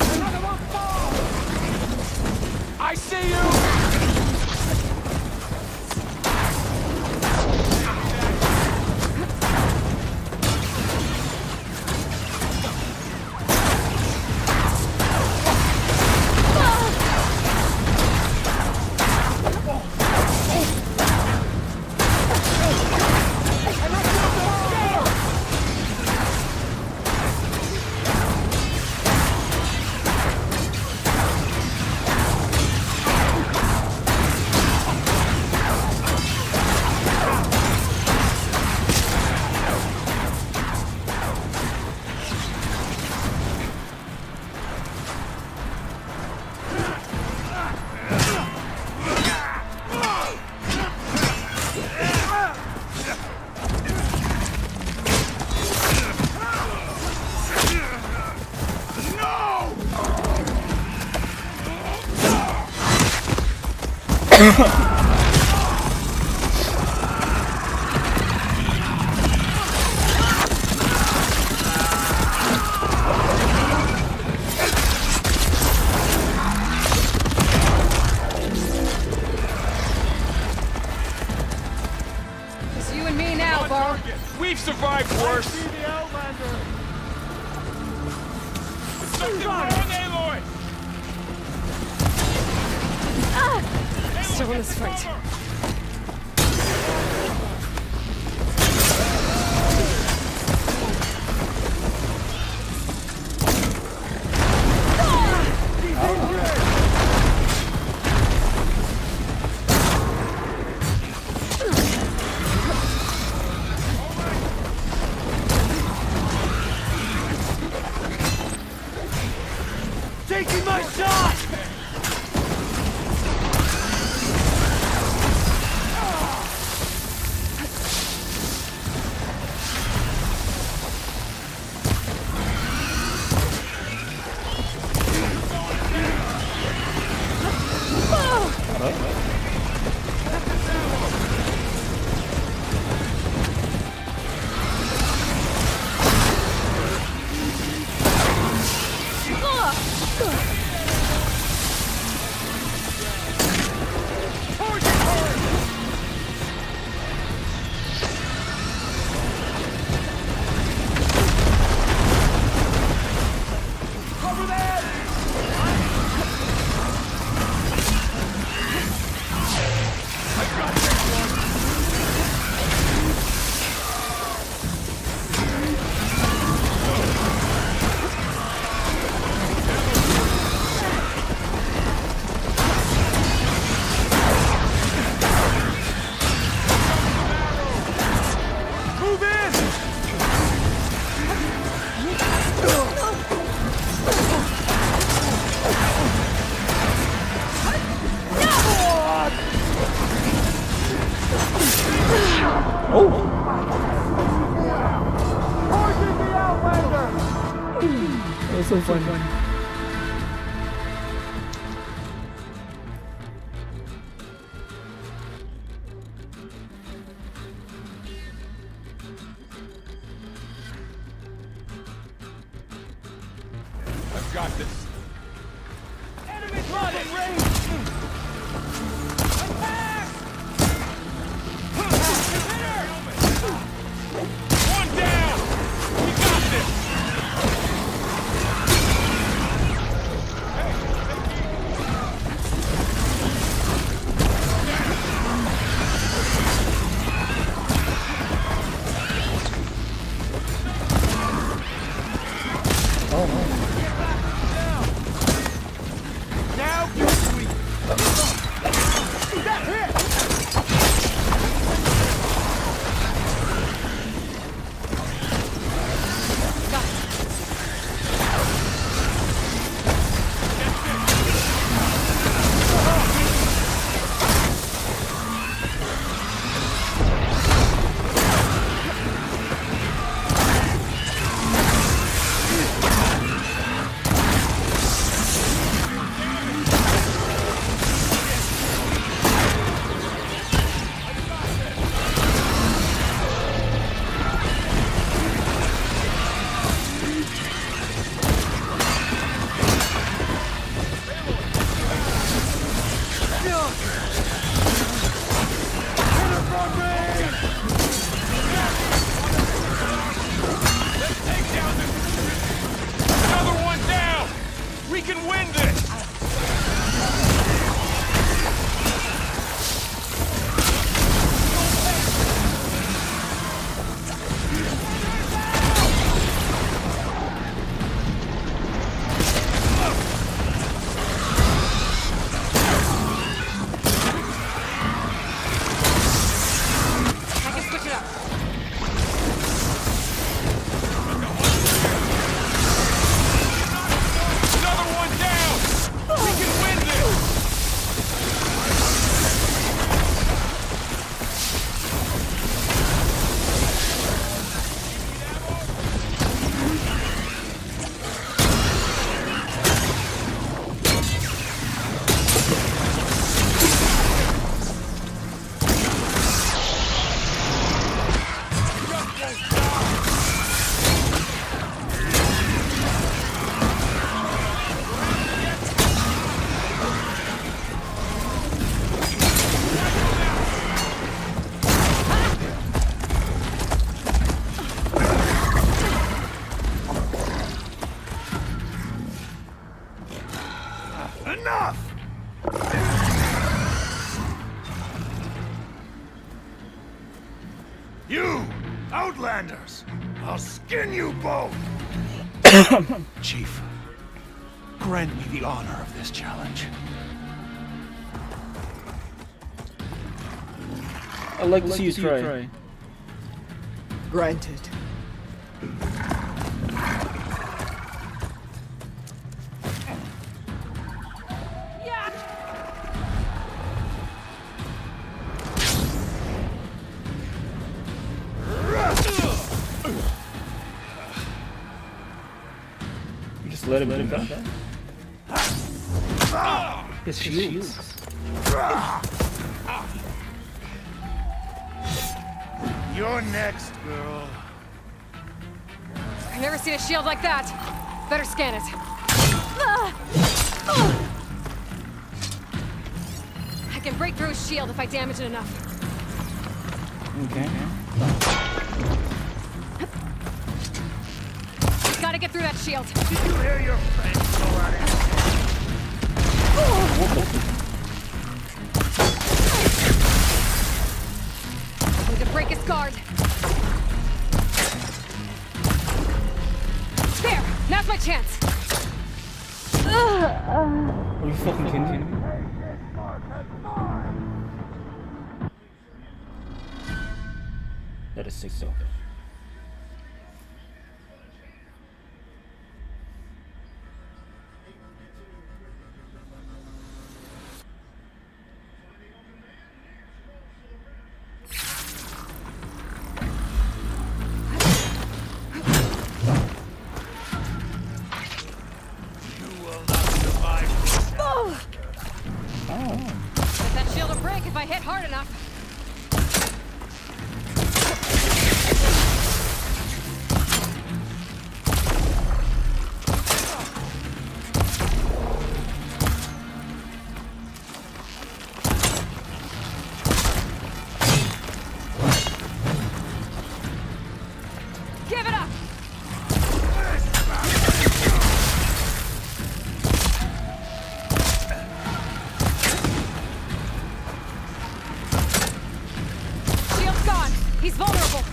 Another one fall! I see you! It's you and me now, Bar. We've survived worse! the Outlander. Something wrong, Aloy! Still in this fight. Taking my shot! That was so funny. I've got this. Enemies running range! Attack! One down! We got this! Now you sweet! You! Outlanders! I'll skin you both! Chief, grant me the honor of this challenge. I'd like to see you try. Granted. You just let him do that. His shields. You're next, girl. I've never seen a shield like that. Better scan it. I can break through his shield if I damage it enough. Okay. Gotta get through that shield. Did you hear your friends go at it? Need to break his guard. There! Now's my chance! Are you fucking kidding me? That is sick though. But that shield will break if I hit hard enough. Give it up! Shield's gone. He's vulnerable.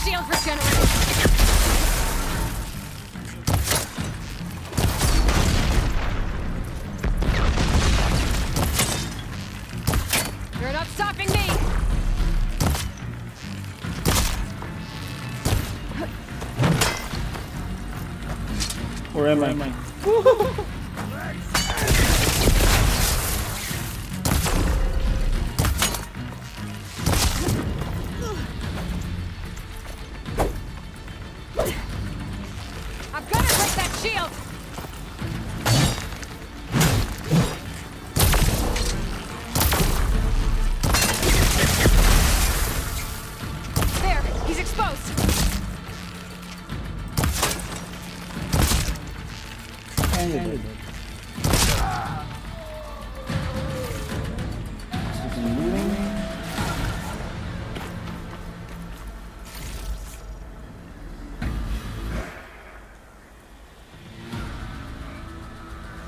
Shield regenerated. You're not stopping me! Where am I? I'm gonna break that shield! There, he's exposed.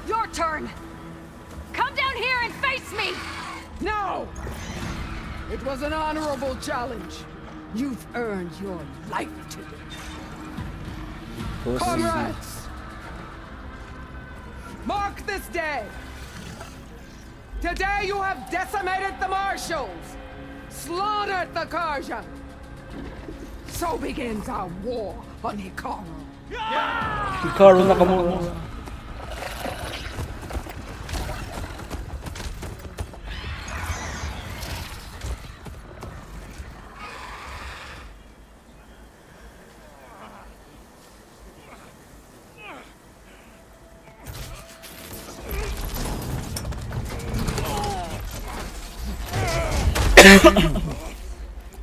Your turn! Come down here and face me! No! It was an honorable challenge. You've earned your life today. Comrades! Mark this day! Today you have decimated the Marshals! Slaughtered the Karja! So begins our war on Hikaru. Hikaru Nakamura.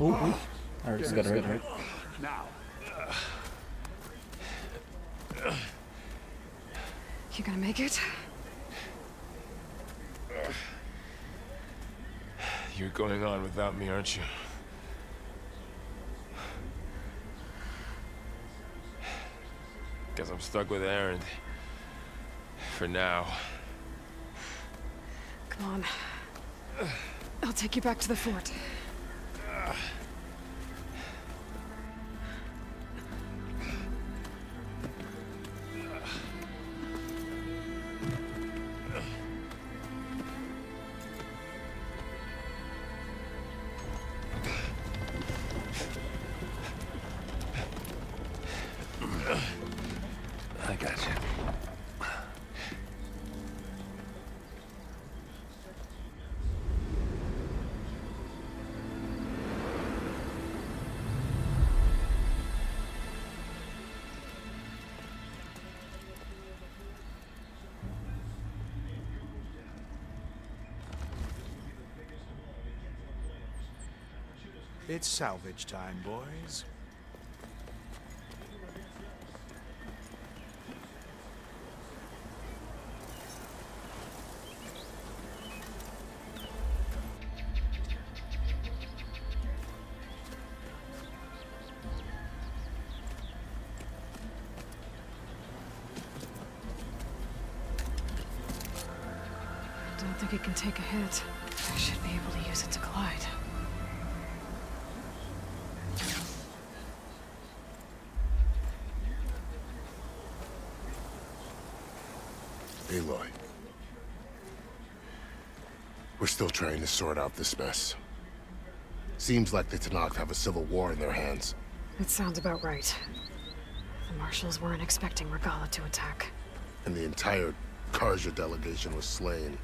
Oh, I just got it right. Now. You gonna make it? You're going on without me, aren't you? Guess I'm stuck with Erend. For now. Come on. I'll take you back to the fort. I got you. It's salvage time, boys. I don't think it can take a hit. I should be able to use it to glide. Aloy. We're still trying to sort out this mess. Seems like the Tenakth have a civil war in their hands. It sounds about right. The Marshals weren't expecting Regalla to attack. And the entire Carja delegation was slain.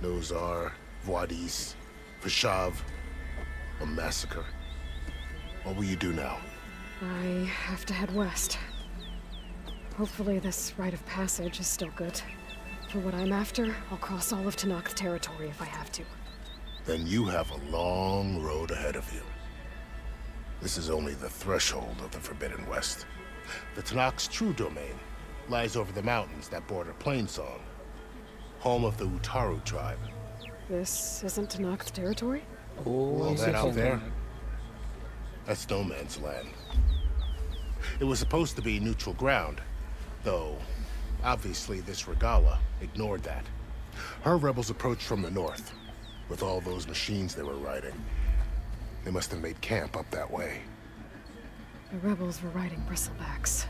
Nozar, Wadis, Vashav, a massacre. What will you do now? I have to head west. Hopefully this rite of passage is still good. For what I'm after, I'll cross all of Tenakth territory if I have to. Then you have a long road ahead of you. This is only the threshold of the Forbidden West. The Tenakth's true domain lies over the mountains that border Plainsong, home of the Utaru tribe. This isn't Tenakth territory? All that out there, that's no man's land. It was supposed to be neutral ground, though obviously this Regalla ignored that. Her rebels approached from the north, with all those machines they were riding. They must have made camp up that way. The rebels were riding bristlebacks.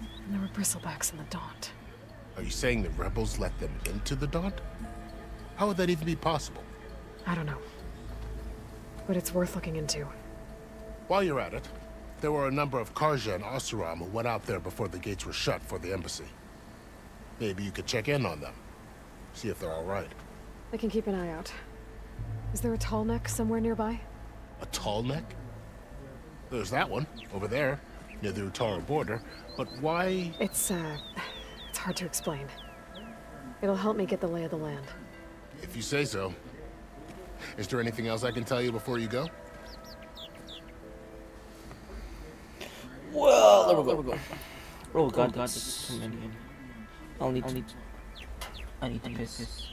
And there were bristlebacks in the Daunt. Are you saying the rebels let them into the Daunt? How would that even be possible? I don't know. But it's worth looking into. While you're at it, there were a number of Carja and Oseram who went out there before the gates were shut for the embassy. Maybe you could check in on them. See if they're all right. I can keep an eye out. Is there a tall neck somewhere nearby? A tall neck? There's that one, over there, near the Utaru border. But why? It's hard to explain. It'll help me get the lay of the land. If you say so. Is there anything else I can tell you before you go? Well, there we go. Oh god, that's too many. I need to piss.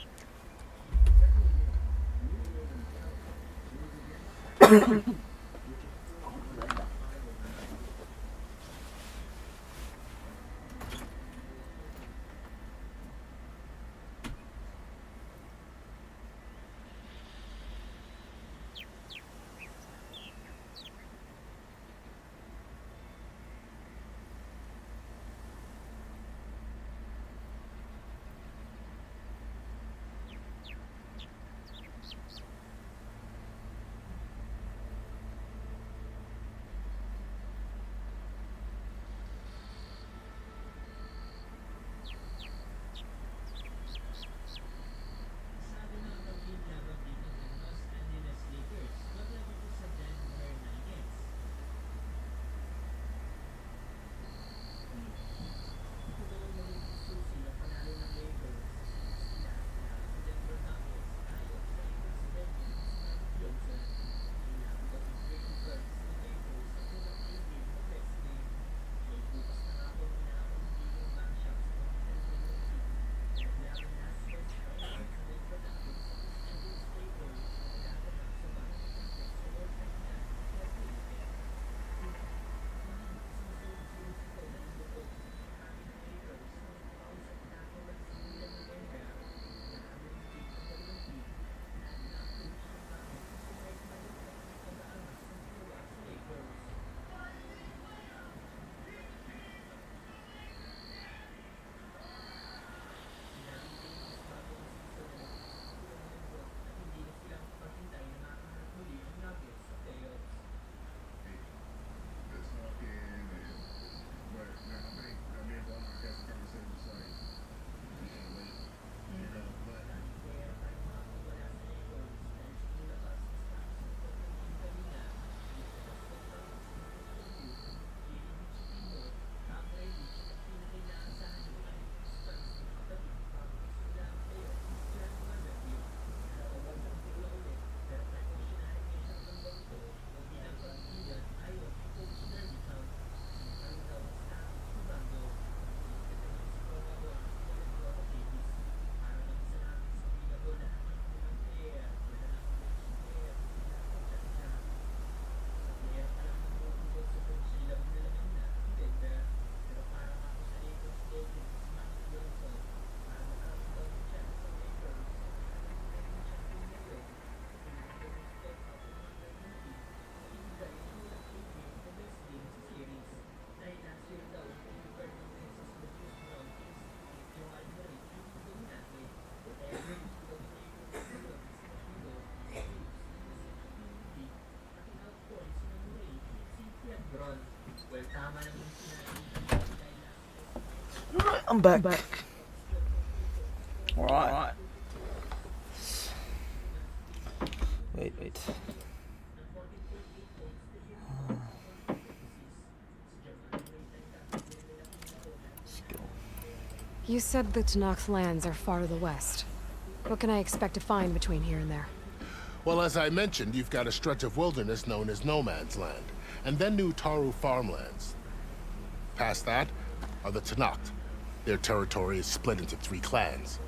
I'm back. Alright. Wait. You said the Tenakth lands are far to the west. What can I expect to find between here and there? Well, as I mentioned, you've got a stretch of wilderness known as No Man's Land, and then New Taru farmlands. Past that are the Tenakth. Their territory is split into 3 clans: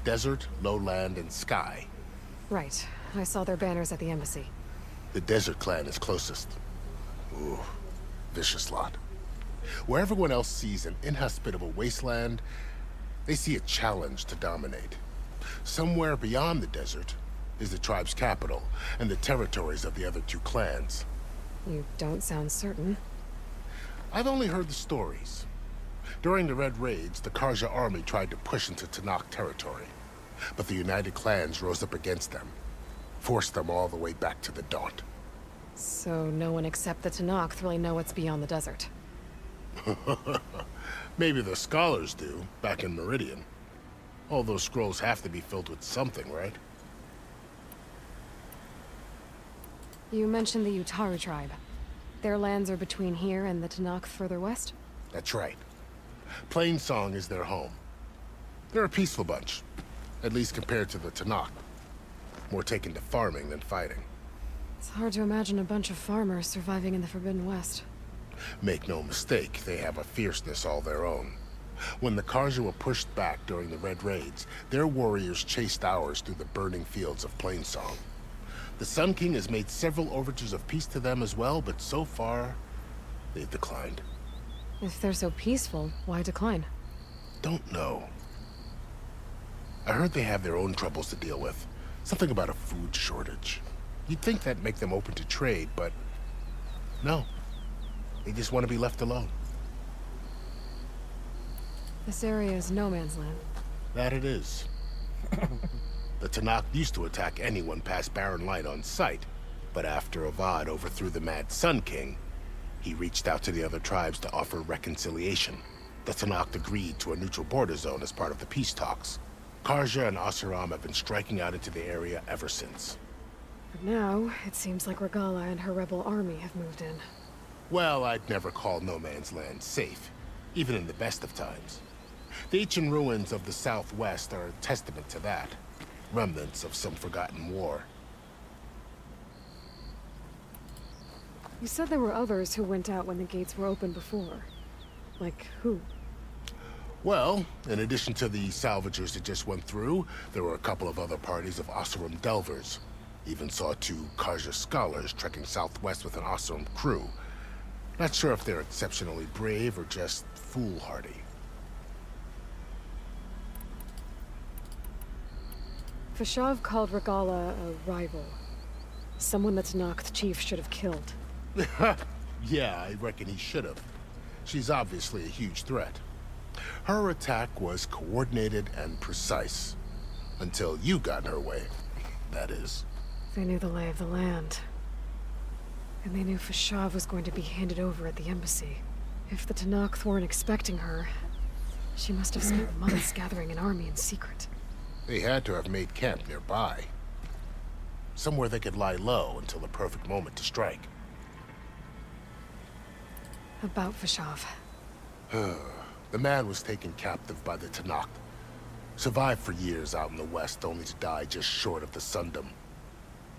Desert, Lowland, and Sky. Right. I saw their banners at the embassy. The Desert clan is closest. Ooh, vicious lot. Where everyone else sees an inhospitable wasteland, they see a challenge to dominate. Somewhere beyond the desert is the tribe's capital and the territories of the other 2 clans. You don't sound certain. I've only heard the stories. During the Red Raids, the Karja army tried to push into Tenakth territory, but the United Clans rose up against them, forced them all the way back to the Daunt. So no one except the Tenakth really know what's beyond the desert. Maybe the scholars do, back in Meridian. All those scrolls have to be filled with something, right? You mentioned the Utaru tribe. Their lands are between here and the Tenakth further west? That's right. Plainsong is their home. They're a peaceful bunch, at least compared to the Tenakth. More taken to farming than fighting. It's hard to imagine a bunch of farmers surviving in the Forbidden West. Make no mistake, they have a fierceness all their own. When the Karja were pushed back during the Red Raids, their warriors chased ours through the burning fields of Plainsong. The Sun King has made several overtures of peace to them as well, but so far, they've declined. If they're so peaceful, why decline? Don't know. I heard they have their own troubles to deal with. Something about a food shortage. You'd think that'd make them open to trade, but no. They just want to be left alone. This area is no man's land. That it is. The Tenakth used to attack anyone past Barren Light on sight, but after Avad overthrew the Mad Sun King, he reached out to the other tribes to offer reconciliation. The Tenakth agreed to a neutral border zone as part of the peace talks. Karja and Oseram have been striking out into the area ever since. But now, it seems like Regala and her rebel army have moved in. Well, I'd never call No Man's Land safe, even in the best of times. The ancient ruins of the Southwest are a testament to that. Remnants of some forgotten war. You said there were others who went out when the gates were open before. Like who? Well, in addition to the salvagers that just went through, there were a couple of other parties of Oseram Delvers. Even saw 2 Karja scholars trekking southwest with an Oseram crew. Not sure if they're exceptionally brave or just foolhardy. Fashav called Regala a rival. Someone the Tenakth chief should have killed. Yeah, I reckon he should have. She's obviously a huge threat. Her attack was coordinated and precise. Until you got in her way, that is. They knew the lay of the land. And they knew Fashav was going to be handed over at the embassy. If the Tenakth weren't expecting her, she must have spent months gathering an army in secret. They had to have made camp nearby. Somewhere they could lie low until the perfect moment to strike. About Fashav. The man was taken captive by the Tenakth. Survived for years out in the west, only to die just short of the Sundom.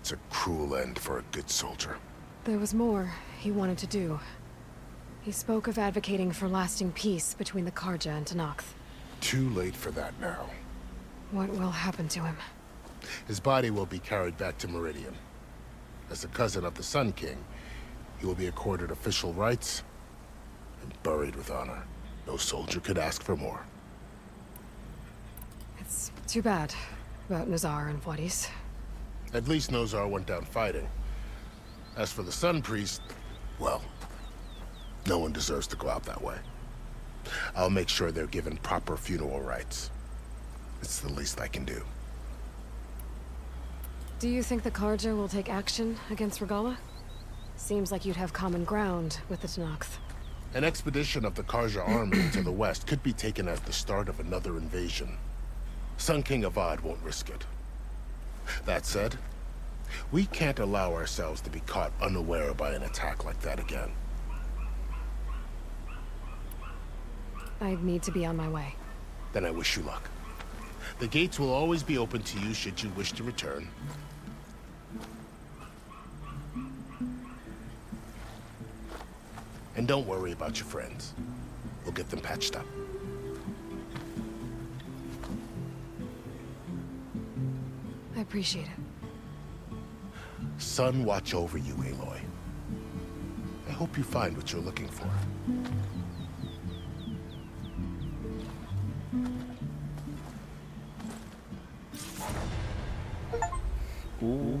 It's a cruel end for a good soldier. There was more he wanted to do. He spoke of advocating for lasting peace between the Karja and Tenakth. Too late for that now. What will happen to him? His body will be carried back to Meridian. As a cousin of the Sun King, he will be accorded official rights and buried with honor. No soldier could ask for more. It's too bad about Nazar and Wadis. At least Nozar went down fighting. As for the Sun Priest, well, no one deserves to go out that way. I'll make sure they're given proper funeral rites. It's the least I can do. Do you think the Karja will take action against Regala? Seems like you'd have common ground with the Tenakth. An expedition of the Karja army to the west could be taken as the start of another invasion. Sun King Avad won't risk it. That said, we can't allow ourselves to be caught unaware by an attack like that again. I need to be on my way. Then I wish you luck. The gates will always be open to you should you wish to return. And don't worry about your friends. We'll get them patched up. I appreciate it. Sun watch over you, Aloy. I hope you find what you're looking for. Ooh.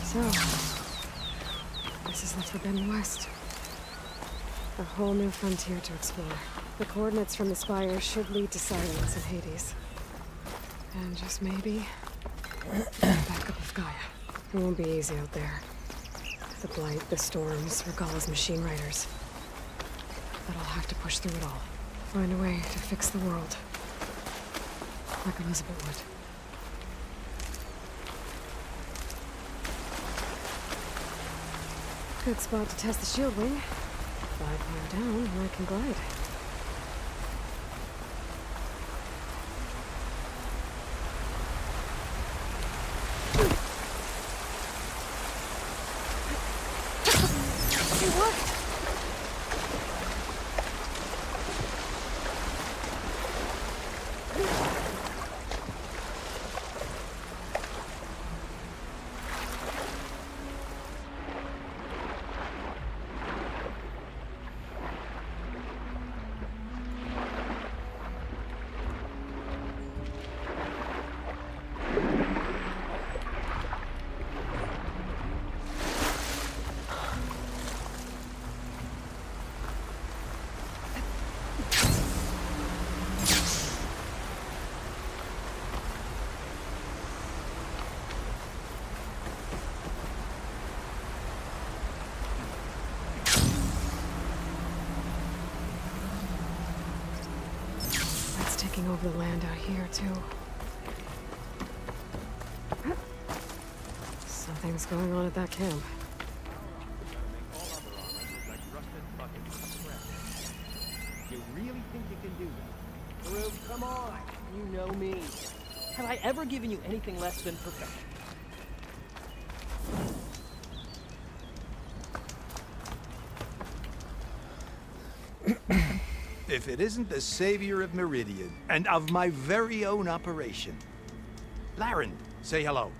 So, this is the Forbidden West. A whole new frontier to explore. The coordinates from the Spire should lead to Silence and Hades. And just maybe, backup of Gaia. It won't be easy out there. The Blight, the Storms, Regalla's machine riders. But I'll have to push through it all. Find a way to fix the world. Like Elizabeth would. Good spot to test the shield wing. 5 mile down, I can glide. It worked! Taking over the land out here, too. Something's going on at that camp. You really think you can do that? Farouk, come on! You know me. Have I ever given you anything less than perfection? If it isn't the savior of Meridian, and of my very own operation. Laren, say hello.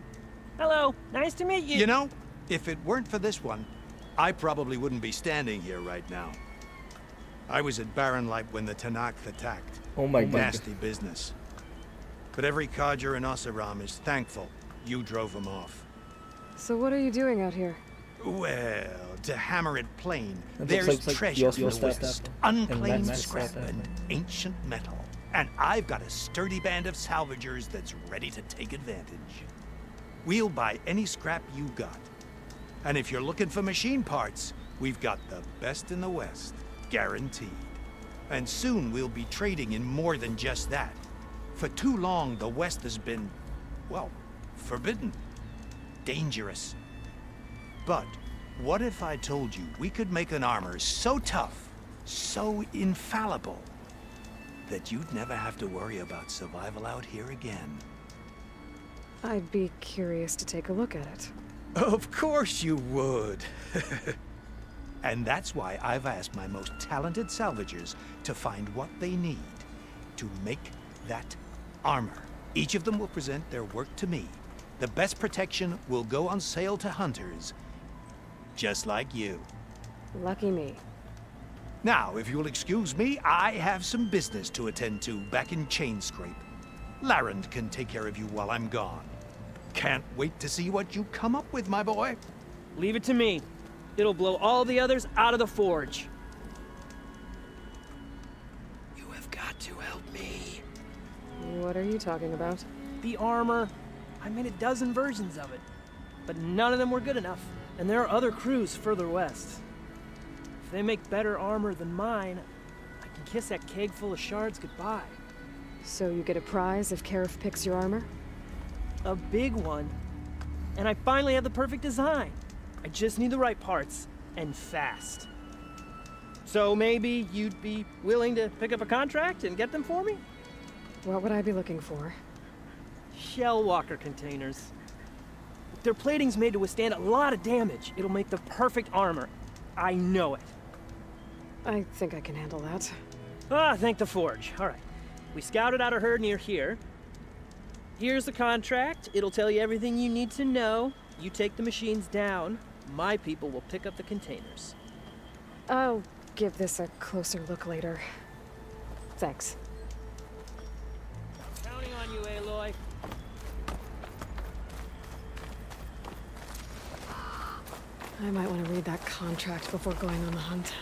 Hello, nice to meet you. You know, if it weren't for this one, I probably wouldn't be standing here right now. I was at Barren Light when the Tenakth attacked. Oh my God. Nasty business. But every Carja in Oseram is thankful you drove them off. So what are you doing out here? Well, to hammer it plain, It there's looks like treasure your in the stuff west, and unclaimed that scrap stuff and ancient metal. And I've got a sturdy band of salvagers that's ready to take advantage. We'll buy any scrap you got. And if you're looking for machine parts, we've got the best in the west, guaranteed. And soon we'll be trading in more than just that. For too long, the west has been, well, forbidden, dangerous. But what if I told you we could make an armor so tough, so infallible, that you'd never have to worry about survival out here again? I'd be curious to take a look at it. Of course you would. And that's why I've asked my most talented salvagers to find what they need to make that armor. Each of them will present their work to me. The best protection will go on sale to hunters, just like you. Lucky me. Now, if you'll excuse me, I have some business to attend to back in Chainscrape. Larend can take care of you while I'm gone. Can't wait to see what you come up with, my boy. Leave it to me. It'll blow all the others out of the forge. You have got to help me. What are you talking about? The armor. I made a dozen versions of it, but none of them were good enough. And there are other crews further west. If they make better armor than mine, I can kiss that keg full of shards goodbye. So you get a prize if Karif picks your armor? A big one. And I finally have the perfect design. I just need the right parts, and fast. So maybe you'd be willing to pick up a contract and get them for me? What would I be looking for? Shell walker containers. Their plating's made to withstand a lot of damage. It'll make the perfect armor. I know it. I think I can handle that. Ah, thank the forge. All right. We scouted out a herd near here. Here's the contract. It'll tell you everything you need to know. You take the machines down. My people will pick up the containers. I'll give this a closer look later. Thanks. Counting on you, Aloy. I might want to read that contract before going on the hunt.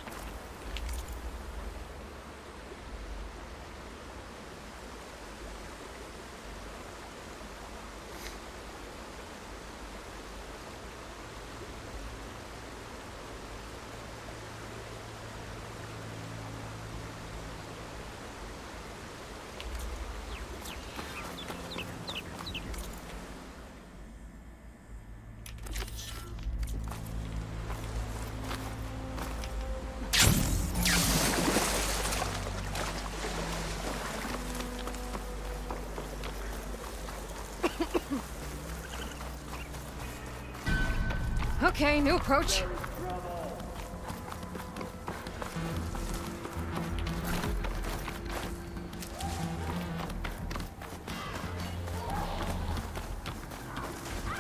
Okay, new approach.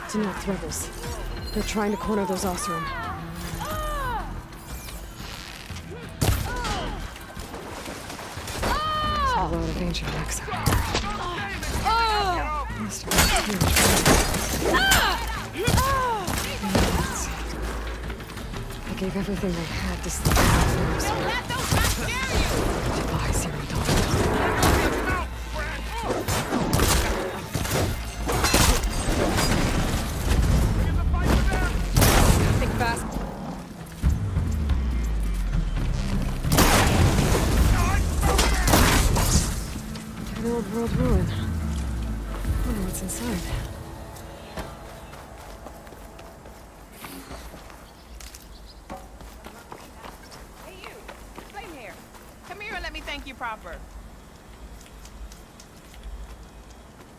Tanath rebels. They're trying to corner those Osram. There's a lot of ancient Exo. Must have been huge. They gave everything they had to stop the Goodbye, Zero Dawn. Think fast. An old world ruin. Wonder what's inside. Proper.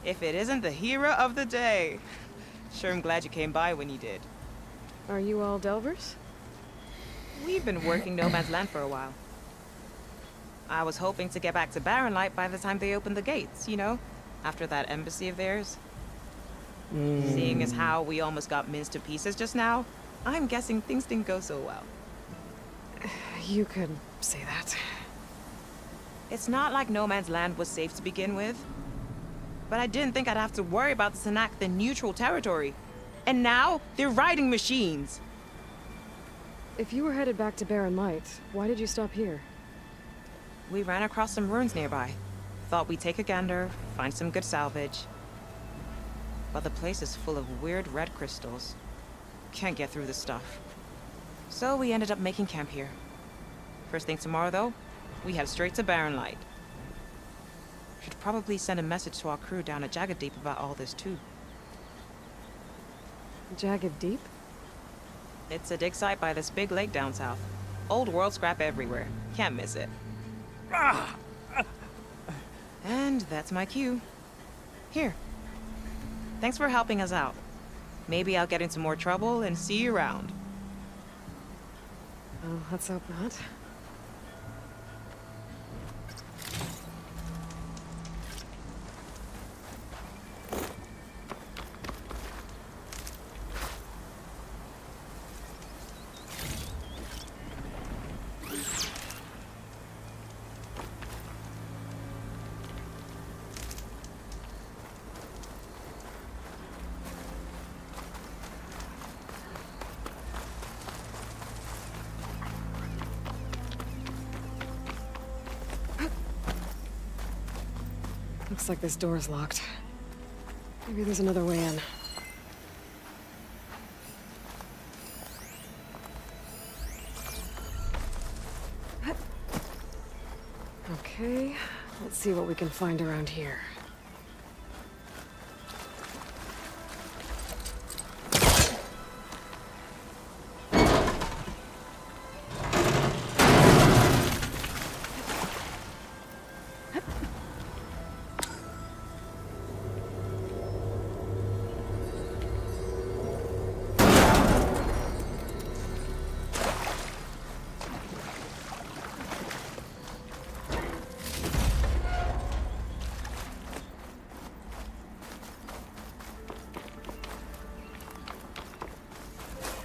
If it isn't the hero of the day. Sure, I'm glad you came by when you did. Are you all Delvers? We've been working No Man's Land for a while. I was hoping to get back to Barren Light by the time they opened the gates, you know? After that embassy of theirs. Seeing as how we almost got minced to pieces just now, I'm guessing things didn't go so well. You could say that. It's not like No Man's Land was safe to begin with. But I didn't think I'd have to worry about the Sanakth in neutral territory. And now, they're riding machines. If you were headed back to Barren Light, why did you stop here? We ran across some ruins nearby. Thought we'd take a gander, find some good salvage. But the place is full of weird red crystals. Can't get through the stuff. So we ended up making camp here. First thing tomorrow, though, we head straight to Barren Light. Should probably send a message to our crew down at Jagged Deep about all this, too. Jagged Deep? It's a dig site by this big lake down south. Old world scrap everywhere. Can't miss it. And that's my cue. Here. Thanks for helping us out. Maybe I'll get into more trouble and see you around. Well, let's hope not. Looks like this door's locked. Maybe there's another way in. Okay, let's see what we can find around here.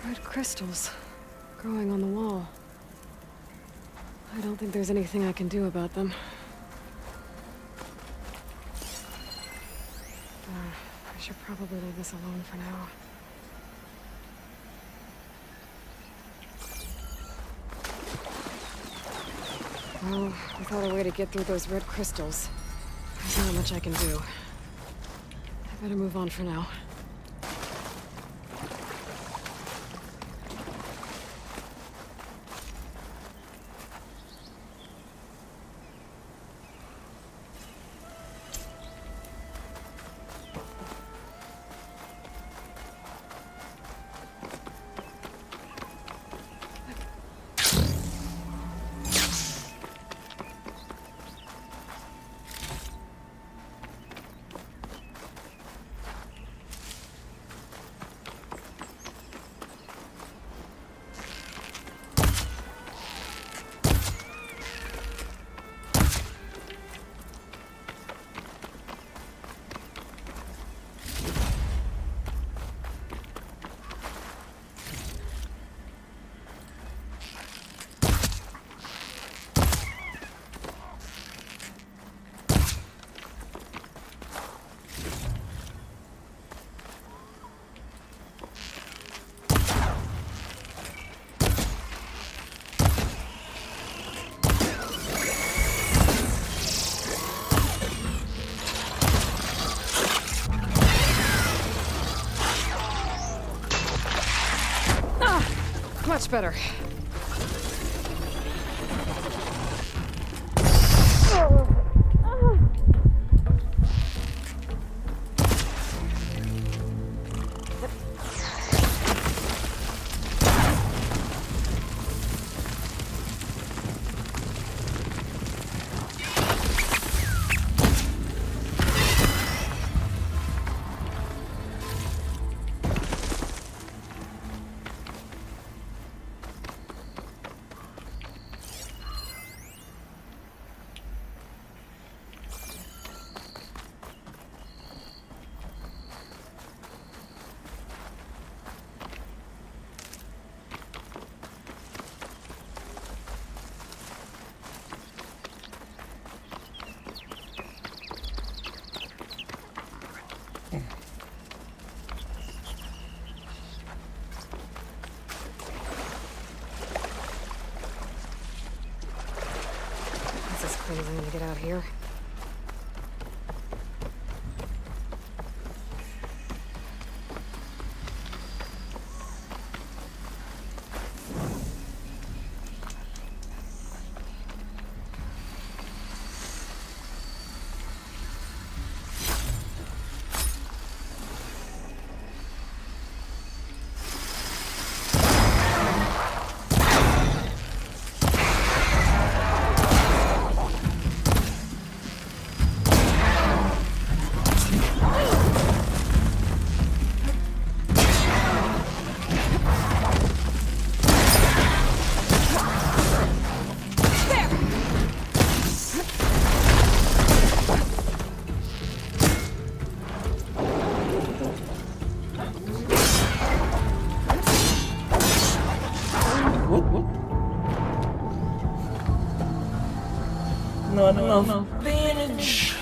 Red crystals growing on the wall. I don't think there's anything I can do about them. I should probably leave this alone for now. Well, without a way to get through those red crystals, there's not much I can do. I better move on for now. Much better. This is crazy to get out here. Not enough damage.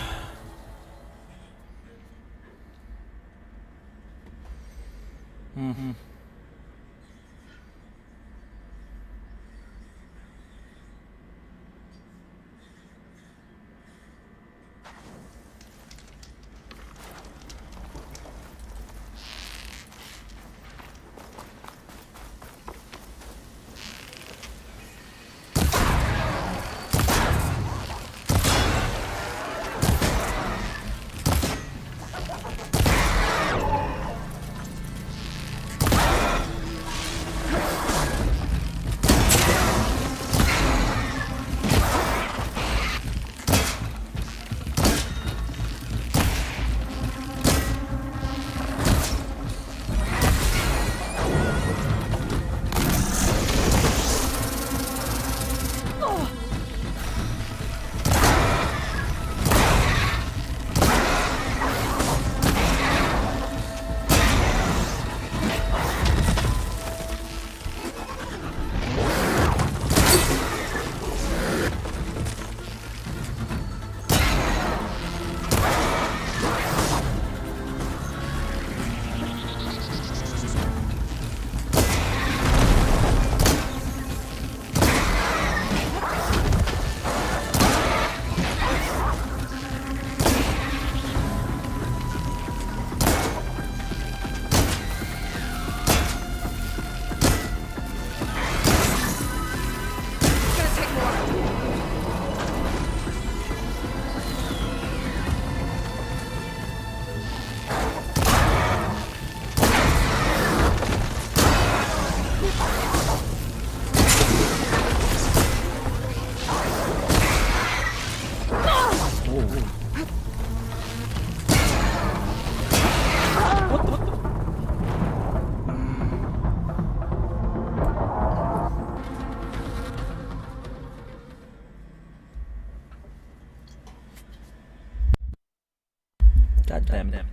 damn it.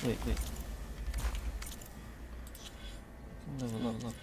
Wait. Level up.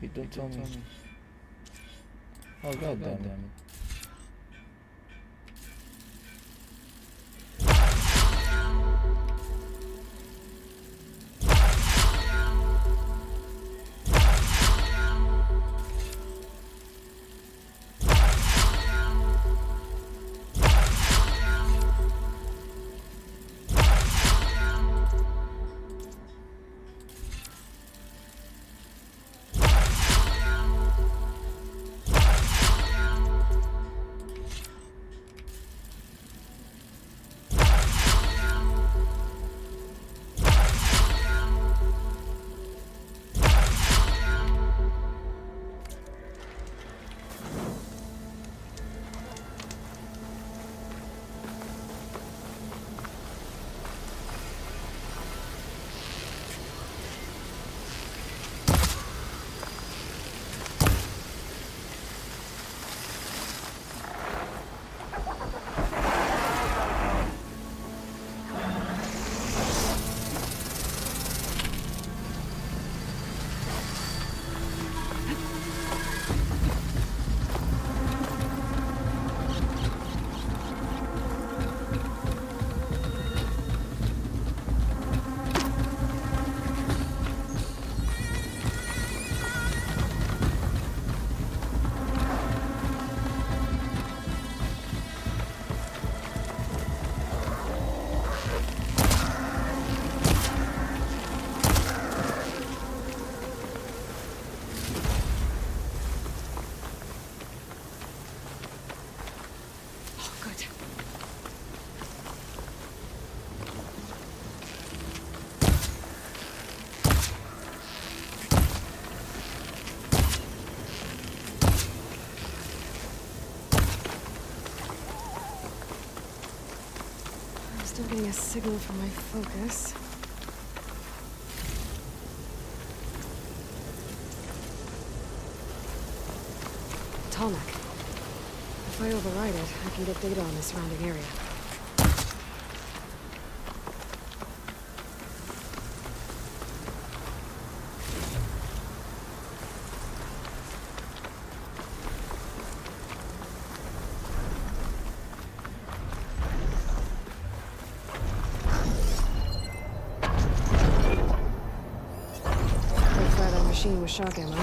You don't tell me. Oh god damn it. Not getting a signal from my focus. Tallneck. If I override it, I can get data on the surrounding area. Machine with shock ammo.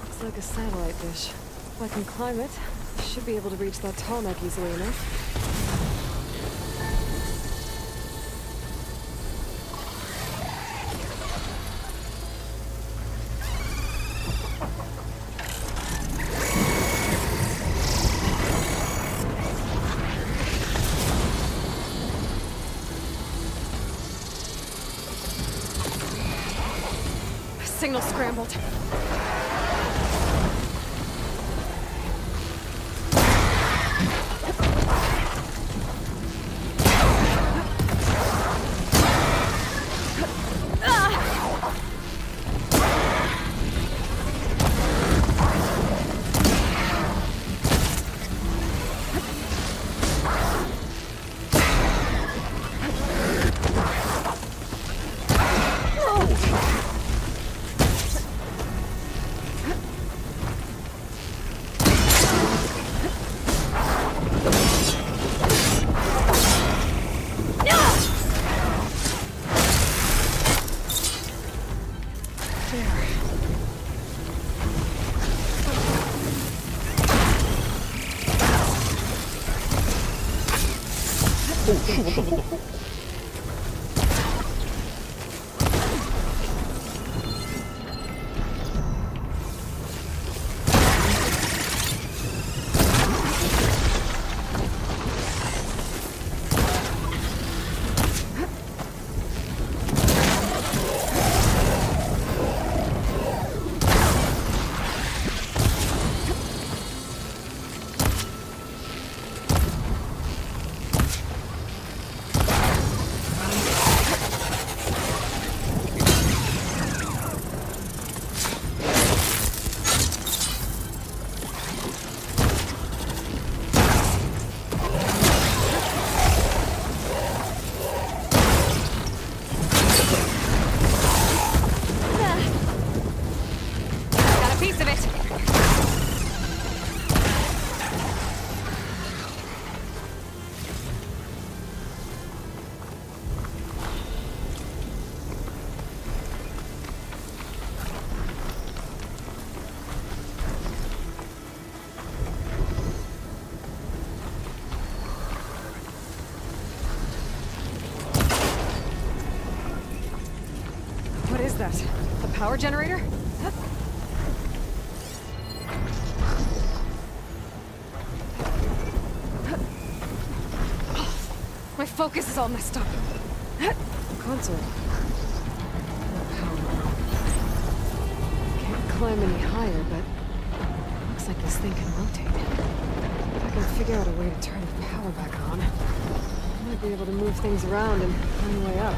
Looks like a satellite dish. If I can climb it, I should be able to reach that Tallneck easily enough. Signal scrambled. What is that? The power generator? My focus is all messed up. Console. No power. Can't climb any higher, but looks like this thing can rotate. If I can figure out a way to turn the power back on, I might be able to move things around and find a way up.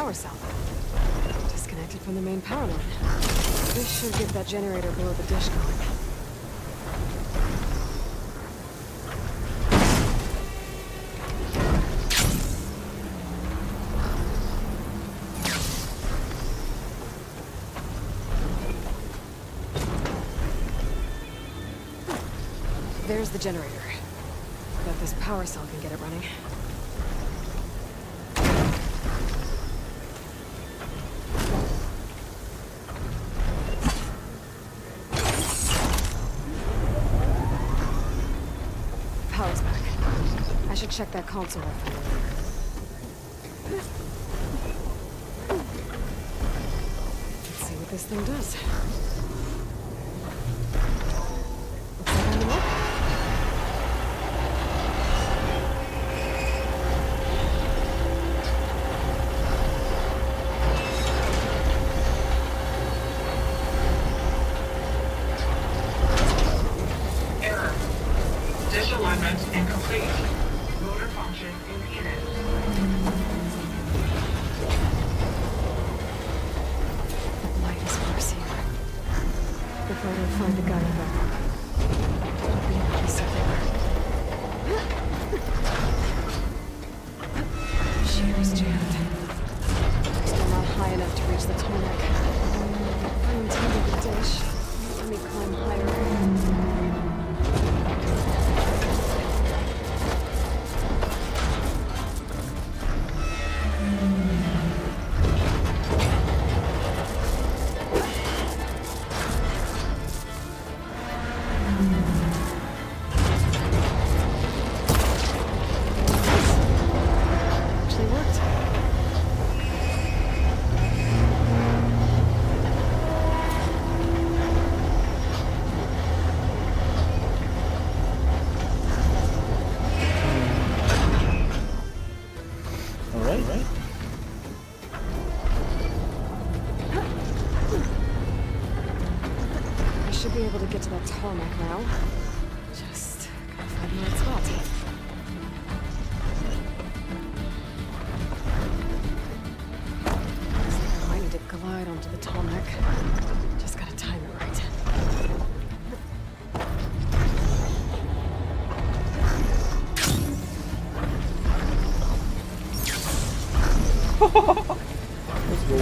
power cell. Disconnected from the main power line. This should get that generator below the dish going. There's the generator. Bet this power cell can get it running. Power's back. I should check that console up for you. Let's see what this thing does. Looks like I'm in luck. Error. Dish alignment incomplete. Motor function impeded. Light is worse here. If I don't find the guy in there, there'll be a piece everywhere. Shear's jammed. Still not high enough to reach the tarmac. I intended the dish. Let me climb higher. Actually worked. Alright, right? I should be able to get to that tarmac now. Just gotta find the right spot. Looks like I might need to glide onto the tarmac. Just gotta time it right. Let's go.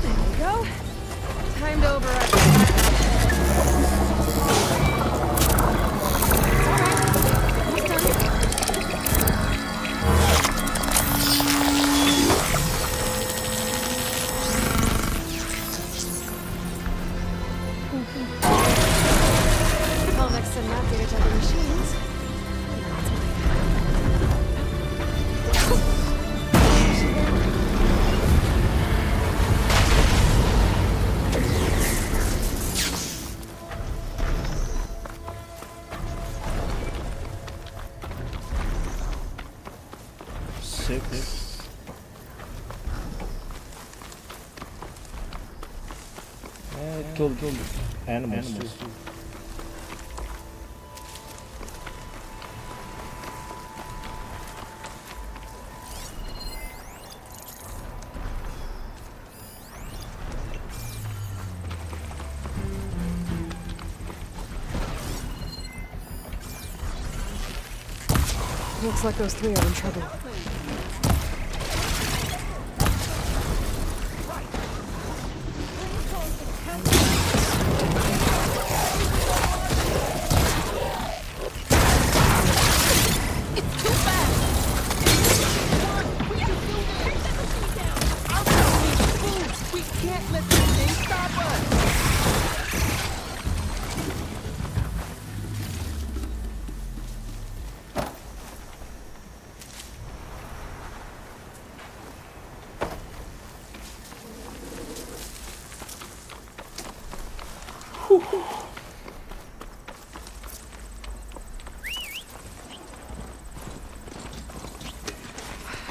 There we go. Time to override. It's alright. Almost done. I'll mix some map data to other machines. Now it's Six. I killed animals too. Looks like those three are in trouble. We can't let this thing stop us!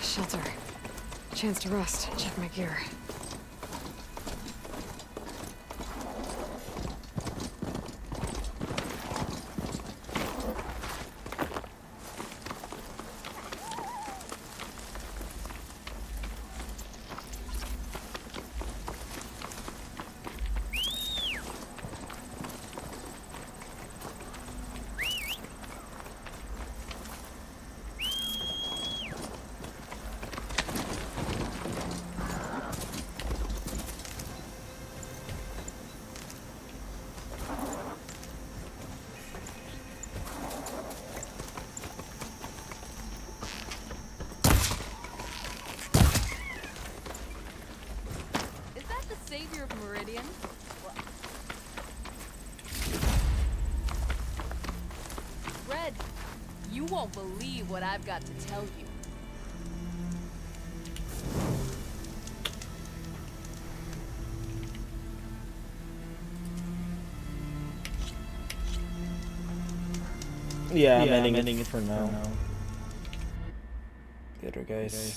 Shelter. Chance to rest. Check my gear. Guardian. Red, you won't believe what I've got to tell you. Yeah, I'm ending it for now. Later, guys.